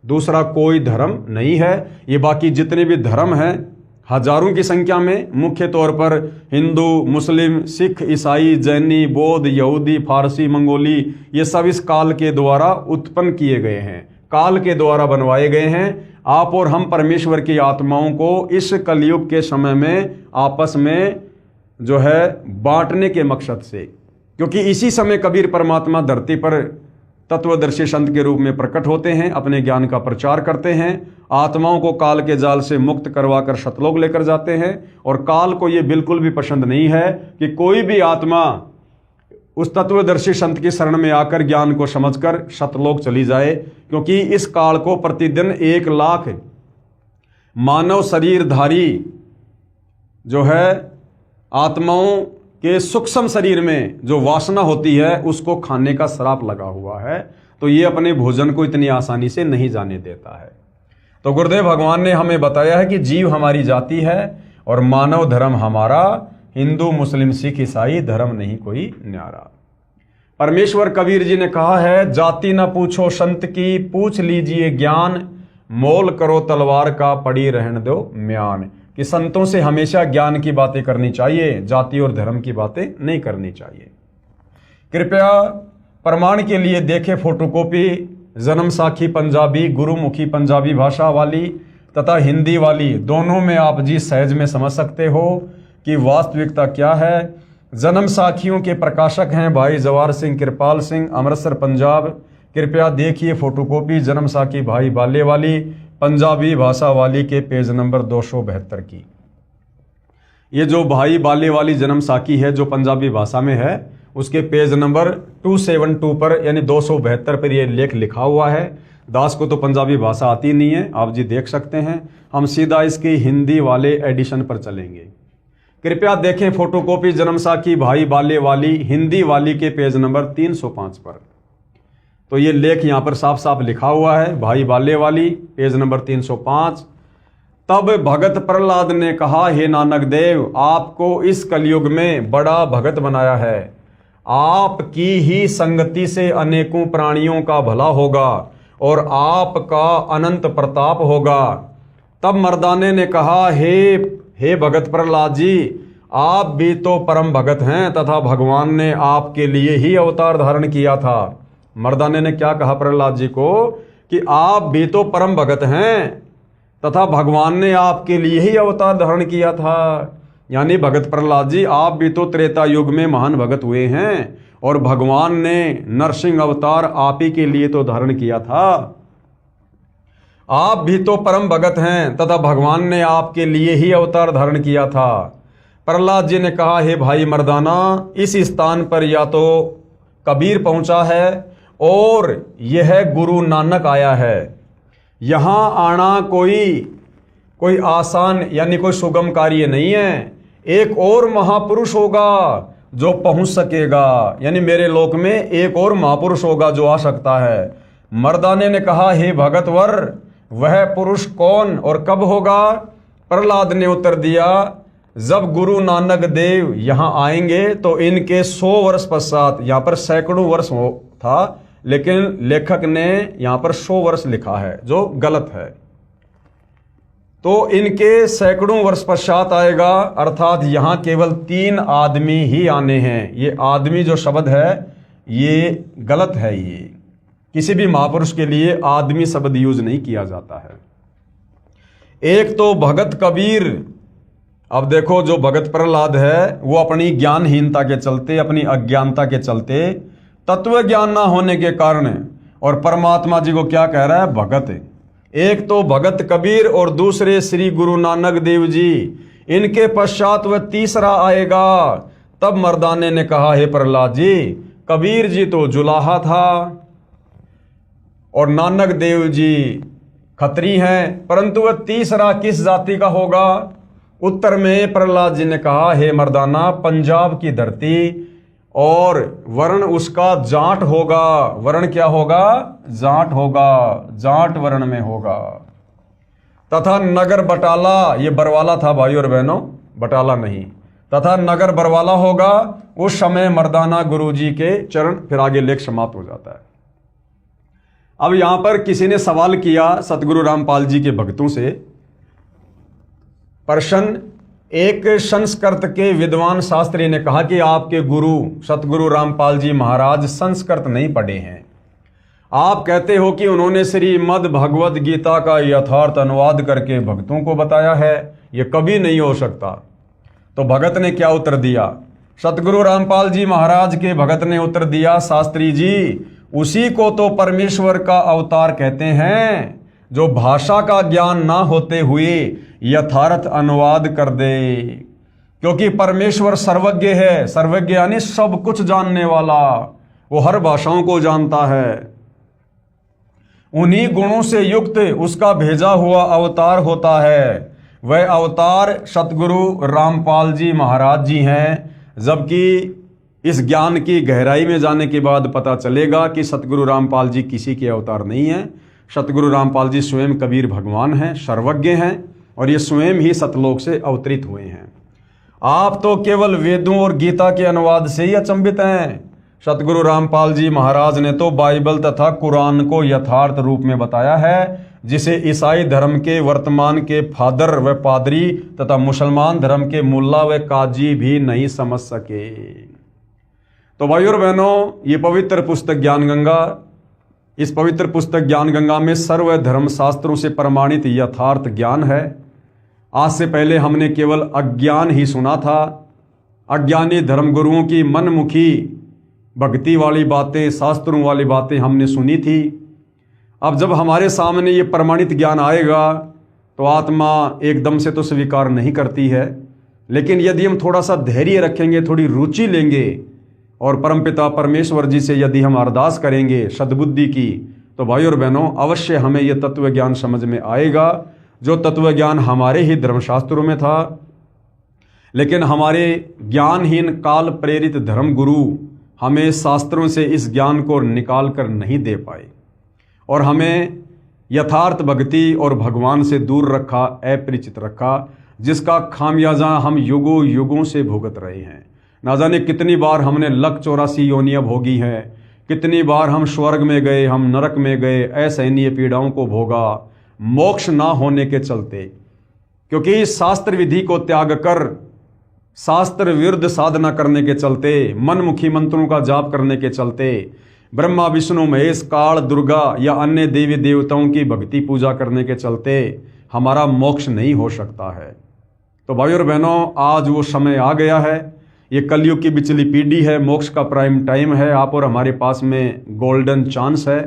दूसरा कोई धर्म नहीं है। ये बाकी जितने भी धर्म हैं हजारों की संख्या में, मुख्य तौर पर हिंदू, मुस्लिम, सिख, ईसाई, जैनी, बौद्ध, यहूदी, फारसी, मंगोली, ये सब इस काल के द्वारा उत्पन्न किए गए हैं, काल के द्वारा बनवाए गए हैं। आप और हम परमेश्वर की आत्माओं को इस कलयुग के समय में आपस में जो है बांटने के मकसद से, क्योंकि इसी समय कबीर परमात्मा धरती पर तत्वदर्शी संत के रूप में प्रकट होते हैं, अपने ज्ञान का प्रचार करते हैं, आत्माओं को काल के जाल से मुक्त करवाकर सतलोक लेकर जाते हैं। और काल को ये बिल्कुल भी पसंद नहीं है कि कोई भी आत्मा उस तत्वदर्शी संत की शरण में आकर ज्ञान को समझकर सतलोक चली जाए, क्योंकि इस काल को प्रतिदिन 1 लाख मानव शरीरधारी जो है आत्माओं के सूक्ष्म शरीर में जो वासना होती है उसको खाने का श्राप लगा हुआ है, तो ये अपने भोजन को इतनी आसानी से नहीं जाने देता है। तो गुरुदेव भगवान ने हमें बताया है कि जीव हमारी जाति है और मानव धर्म हमारा, हिंदू मुस्लिम सिख ईसाई धर्म नहीं कोई न्यारा। परमेश्वर कबीर जी ने कहा है, जाति न पूछो संत की, पूछ लीजिए ज्ञान, मोल करो तलवार का, पड़ी रहने दो म्यान। कि संतों से हमेशा ज्ञान की बातें करनी चाहिए, जाति और धर्म की बातें नहीं करनी चाहिए। कृपया प्रमाण के लिए देखें फोटोकॉपी जन्म साखी पंजाबी, गुरुमुखी पंजाबी भाषा वाली तथा हिंदी वाली, दोनों में आप जी सहज में समझ सकते हो कि वास्तविकता क्या है। जन्म साखियों के प्रकाशक हैं भाई जवाहर सिंह कृपाल सिंह, अमृतसर पंजाब। कृपया देखिए फोटोकॉपी जन्म साखी भाई बाले वाली पंजाबी भाषा वाली के पेज नंबर 272 की। ये जो भाई बाले वाली जन्म साखी है जो पंजाबी भाषा में है, उसके पेज नंबर 272 पर यानी 272 पर ये लेख लिखा हुआ है। दास को तो पंजाबी भाषा आती नहीं है, आप जी देख सकते हैं। हम सीधा इसकी हिंदी वाले एडिशन पर चलेंगे। कृपया देखें फोटोकॉपी जन्म साखी भाई बाले वाली हिंदी वाली के पेज नंबर 305 पर। तो ये लेख यहाँ पर साफ साफ लिखा हुआ है, भाई बाले वाली पेज नंबर 305। तब भगत प्रहलाद ने कहा, हे नानक देव, आपको इस कलयुग में बड़ा भगत बनाया है। आपकी ही संगति से अनेकों प्राणियों का भला होगा और आपका अनंत प्रताप होगा। तब मर्दाने ने कहा, हे भगत प्रहलाद जी, आप भी तो परम भगत हैं तथा भगवान ने आपके लिए ही अवतार धारण किया था। मर्दाने ने क्या कहा प्रहलाद जी को कि आप भी तो परम भगत हैं तथा भगवान ने आपके लिए ही अवतार धारण किया था। यानी भगत प्रहलाद जी, आप भी तो त्रेता युग में महान भगत हुए हैं और भगवान ने नरसिंह अवतार आप ही के लिए तो धारण किया था। आप भी तो परम भगत हैं तथा भगवान ने आपके लिए ही अवतार धारण किया था। प्रहलाद जी ने कहा, हे भाई मर्दाना, इस स्थान पर या तो कबीर पहुंचा है और यह गुरु नानक आया है। यहां आना कोई आसान यानी कोई सुगम कार्य नहीं है। एक और महापुरुष होगा जो पहुंच सकेगा, यानी मेरे लोक में एक और महापुरुष होगा जो आ सकता है। मर्दाने ने कहा, हे भगतवर, वह पुरुष कौन और कब होगा? प्रहलाद ने उत्तर दिया, जब गुरु नानक देव यहाँ आएंगे तो इनके 100 वर्ष पश्चात, यहाँ पर सैकड़ों वर्ष था लेकिन लेखक ने यहाँ पर 100 वर्ष लिखा है जो गलत है। तो इनके सैकड़ों वर्ष पश्चात आएगा, अर्थात यहाँ केवल 3 आदमी ही आने हैं। ये आदमी जो शब्द है ये गलत है। ये किसी भी महापुरुष के लिए आदमी शब्द यूज नहीं किया जाता है। एक तो भगत कबीर अब देखो, जो भगत प्रहलाद है वो अपनी ज्ञानहीनता के चलते, अपनी अज्ञानता के चलते, तत्व ज्ञान ना होने के कारण, और परमात्मा जी को क्या कह रहा है? भगत। एक तो भगत कबीर और दूसरे श्री गुरु नानक देव जी, इनके पश्चात वह तीसरा आएगा। तब मर्दाने ने कहा, हे प्रहलाद जी, कबीर जी तो जुलाहा था और नानक देव जी खत्री हैं, परंतु वह तीसरा किस जाति का होगा? उत्तर में प्रहलाद जी ने कहा, हे मर्दाना, पंजाब की धरती, और वर्ण उसका जाट होगा। वर्ण क्या होगा? जाट होगा, जाट वर्ण में होगा। तथा नगर बटाला, ये बरवाला था भाई और बहनों, बटाला नहीं, तथा नगर बरवाला होगा। उस समय मर्दाना गुरु जी के चरण, फिर आगे लेख समाप्त हो जाता है। अब यहां पर किसी ने सवाल किया सतगुरु रामपाल जी के भक्तों से, प्रश्न, एक संस्कृत के विद्वान शास्त्री ने कहा कि आपके गुरु सतगुरु रामपाल जी महाराज संस्कृत नहीं पढ़े हैं। आप कहते हो कि उन्होंने श्रीमद् भगवद गीता का यथार्थ अनुवाद करके भक्तों को बताया है, यह कभी नहीं हो सकता। तो भगत ने क्या उत्तर दिया? सतगुरु रामपाल जी महाराज के भगत ने उत्तर दिया, शास्त्री जी, उसी को तो परमेश्वर का अवतार कहते हैं जो भाषा का ज्ञान ना होते हुए यथार्थ अनुवाद कर दे। क्योंकि परमेश्वर सर्वज्ञ है, सर्वज्ञ यानी सब कुछ जानने वाला, वो हर भाषाओं को जानता है। उन्हीं गुणों से युक्त उसका भेजा हुआ अवतार होता है। वह अवतार सतगुरु रामपाल जी महाराज जी हैं। जबकि इस ज्ञान की गहराई में जाने के बाद पता चलेगा कि सतगुरु रामपाल जी किसी के अवतार नहीं हैं। सतगुरु रामपाल जी स्वयं कबीर भगवान हैं, सर्वज्ञ हैं, और ये स्वयं ही सतलोक से अवतरित हुए हैं। आप तो केवल वेदों और गीता के अनुवाद से ही अचंभित हैं। सतगुरु रामपाल जी महाराज ने तो बाइबल तथा कुरान को यथार्थ रूप में बताया है, जिसे ईसाई धर्म के वर्तमान के फादर व पादरी तथा मुसलमान धर्म के मुल्ला व काजी भी नहीं समझ सके। तो भाइयों और बहनों, ये पवित्र पुस्तक ज्ञान गंगा, इस पवित्र पुस्तक ज्ञान गंगा में सर्व धर्म शास्त्रों से प्रमाणित यथार्थ ज्ञान है। आज से पहले हमने केवल अज्ञान ही सुना था। अज्ञानी धर्मगुरुओं की मनमुखी भक्ति वाली बातें, शास्त्रों वाली बातें हमने सुनी थी। अब जब हमारे सामने ये प्रमाणित ज्ञान आएगा तो आत्मा एकदम से तो स्वीकार नहीं करती है, लेकिन यदि हम थोड़ा सा धैर्य रखेंगे, थोड़ी रुचि लेंगे और परमपिता परमेश्वर जी से यदि हम अरदास करेंगे सद्बुद्धि की, तो भाई और बहनों, अवश्य हमें यह तत्व ज्ञान समझ में आएगा, जो तत्व ज्ञान हमारे ही धर्मशास्त्रों में था। लेकिन हमारे ज्ञानहीन काल प्रेरित धर्म गुरु हमें शास्त्रों से इस ज्ञान को निकाल कर नहीं दे पाए और हमें यथार्थ भक्ति और भगवान से दूर रखा, अपरिचित रखा, जिसका खामियाजा हम युगों युगों से भुगत रहे हैं। ना जाने कितनी बार हमने लख 84 योनियां भोगी हैं, कितनी बार हम स्वर्ग में गए, हम नरक में गए, असहनीय पीड़ाओं को भोगा, मोक्ष ना होने के चलते। क्योंकि शास्त्र विधि को त्याग कर शास्त्र विरुद्ध साधना करने के चलते, मनमुखी मंत्रों का जाप करने के चलते, ब्रह्मा विष्णु महेश काल दुर्गा या अन्य देवी देवताओं की भक्ति पूजा करने के चलते हमारा मोक्ष नहीं हो सकता है। तो भाई और बहनों, आज वो समय आ गया है। ये कलयुग की बिचली पीढ़ी है, मोक्ष का प्राइम टाइम है। आप और हमारे पास में गोल्डन चांस है।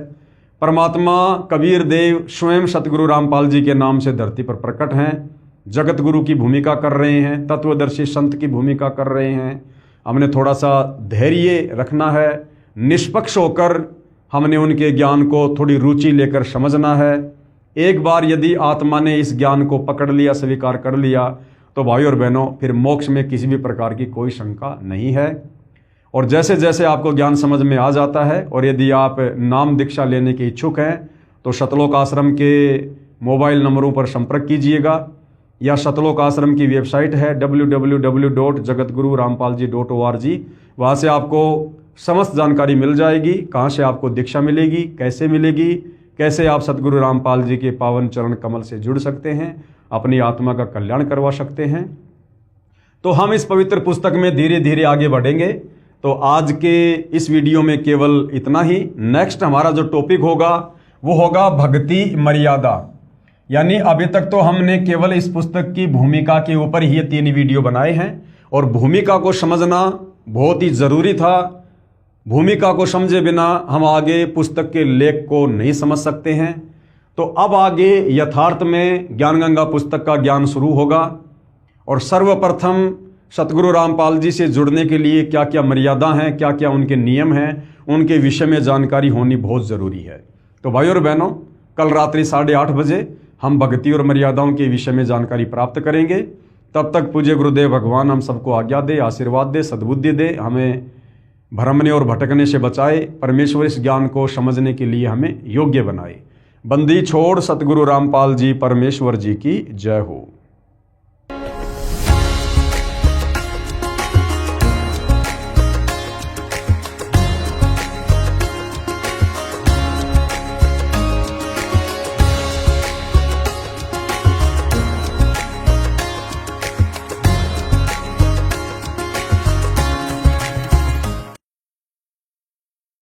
परमात्मा कबीर देव स्वयं सतगुरु रामपाल जी के नाम से धरती पर प्रकट हैं, जगत गुरु की भूमिका कर रहे हैं, तत्वदर्शी संत की भूमिका कर रहे हैं। हमने थोड़ा सा धैर्य रखना है, निष्पक्ष होकर हमने उनके ज्ञान को थोड़ी रुचि लेकर समझना है। एक बार यदि आत्मा ने इस ज्ञान को पकड़ लिया, स्वीकार कर लिया, तो भाई और बहनों, फिर मोक्ष में किसी भी प्रकार की कोई शंका नहीं है। और जैसे जैसे आपको ज्ञान समझ में आ जाता है, और यदि आप नाम दीक्षा लेने के इच्छुक हैं, तो शतलोक आश्रम के मोबाइल नंबरों पर संपर्क कीजिएगा, या शतलोक आश्रम की वेबसाइट है www.jagatgururampalji.org। वहाँ से आपको समस्त जानकारी मिल जाएगी, कहाँ से आपको दीक्षा मिलेगी, कैसे मिलेगी, कैसे आप सतगुरु रामपाल जी के पावन चरण कमल से जुड़ सकते हैं, अपनी आत्मा का कल्याण करवा सकते हैं। तो हम इस पवित्र पुस्तक में धीरे धीरे आगे बढ़ेंगे। तो आज के इस वीडियो में केवल इतना ही। नेक्स्ट हमारा जो टॉपिक होगा वो होगा भक्ति मर्यादा। यानी अभी तक तो हमने केवल इस पुस्तक की भूमिका के ऊपर ही ये 3 वीडियो बनाए हैं और भूमिका को समझना बहुत ही ज़रूरी था। भूमिका को समझे बिना हम आगे पुस्तक के लेख को नहीं समझ सकते हैं। तो अब आगे यथार्थ में ज्ञानगंगा पुस्तक का ज्ञान शुरू होगा और सर्वप्रथम सतगुरु रामपाल जी से जुड़ने के लिए क्या क्या मर्यादा हैं, क्या क्या उनके नियम हैं, उनके विषय में जानकारी होनी बहुत ज़रूरी है। तो भाई और बहनों, कल रात्रि 8:30 बजे हम भक्ति और मर्यादाओं के विषय में जानकारी प्राप्त करेंगे। तब तक पूज्य गुरुदेव भगवान हम सबको आज्ञा दे, आशीर्वाद दे, सद्बुद्धि दे, हमें भ्रमने और भटकने से बचाए, परमेश्वर इस ज्ञान को समझने के लिए हमें योग्य बनाए। बंदी छोड़ सतगुरु रामपाल जी परमेश्वर जी की जय हो।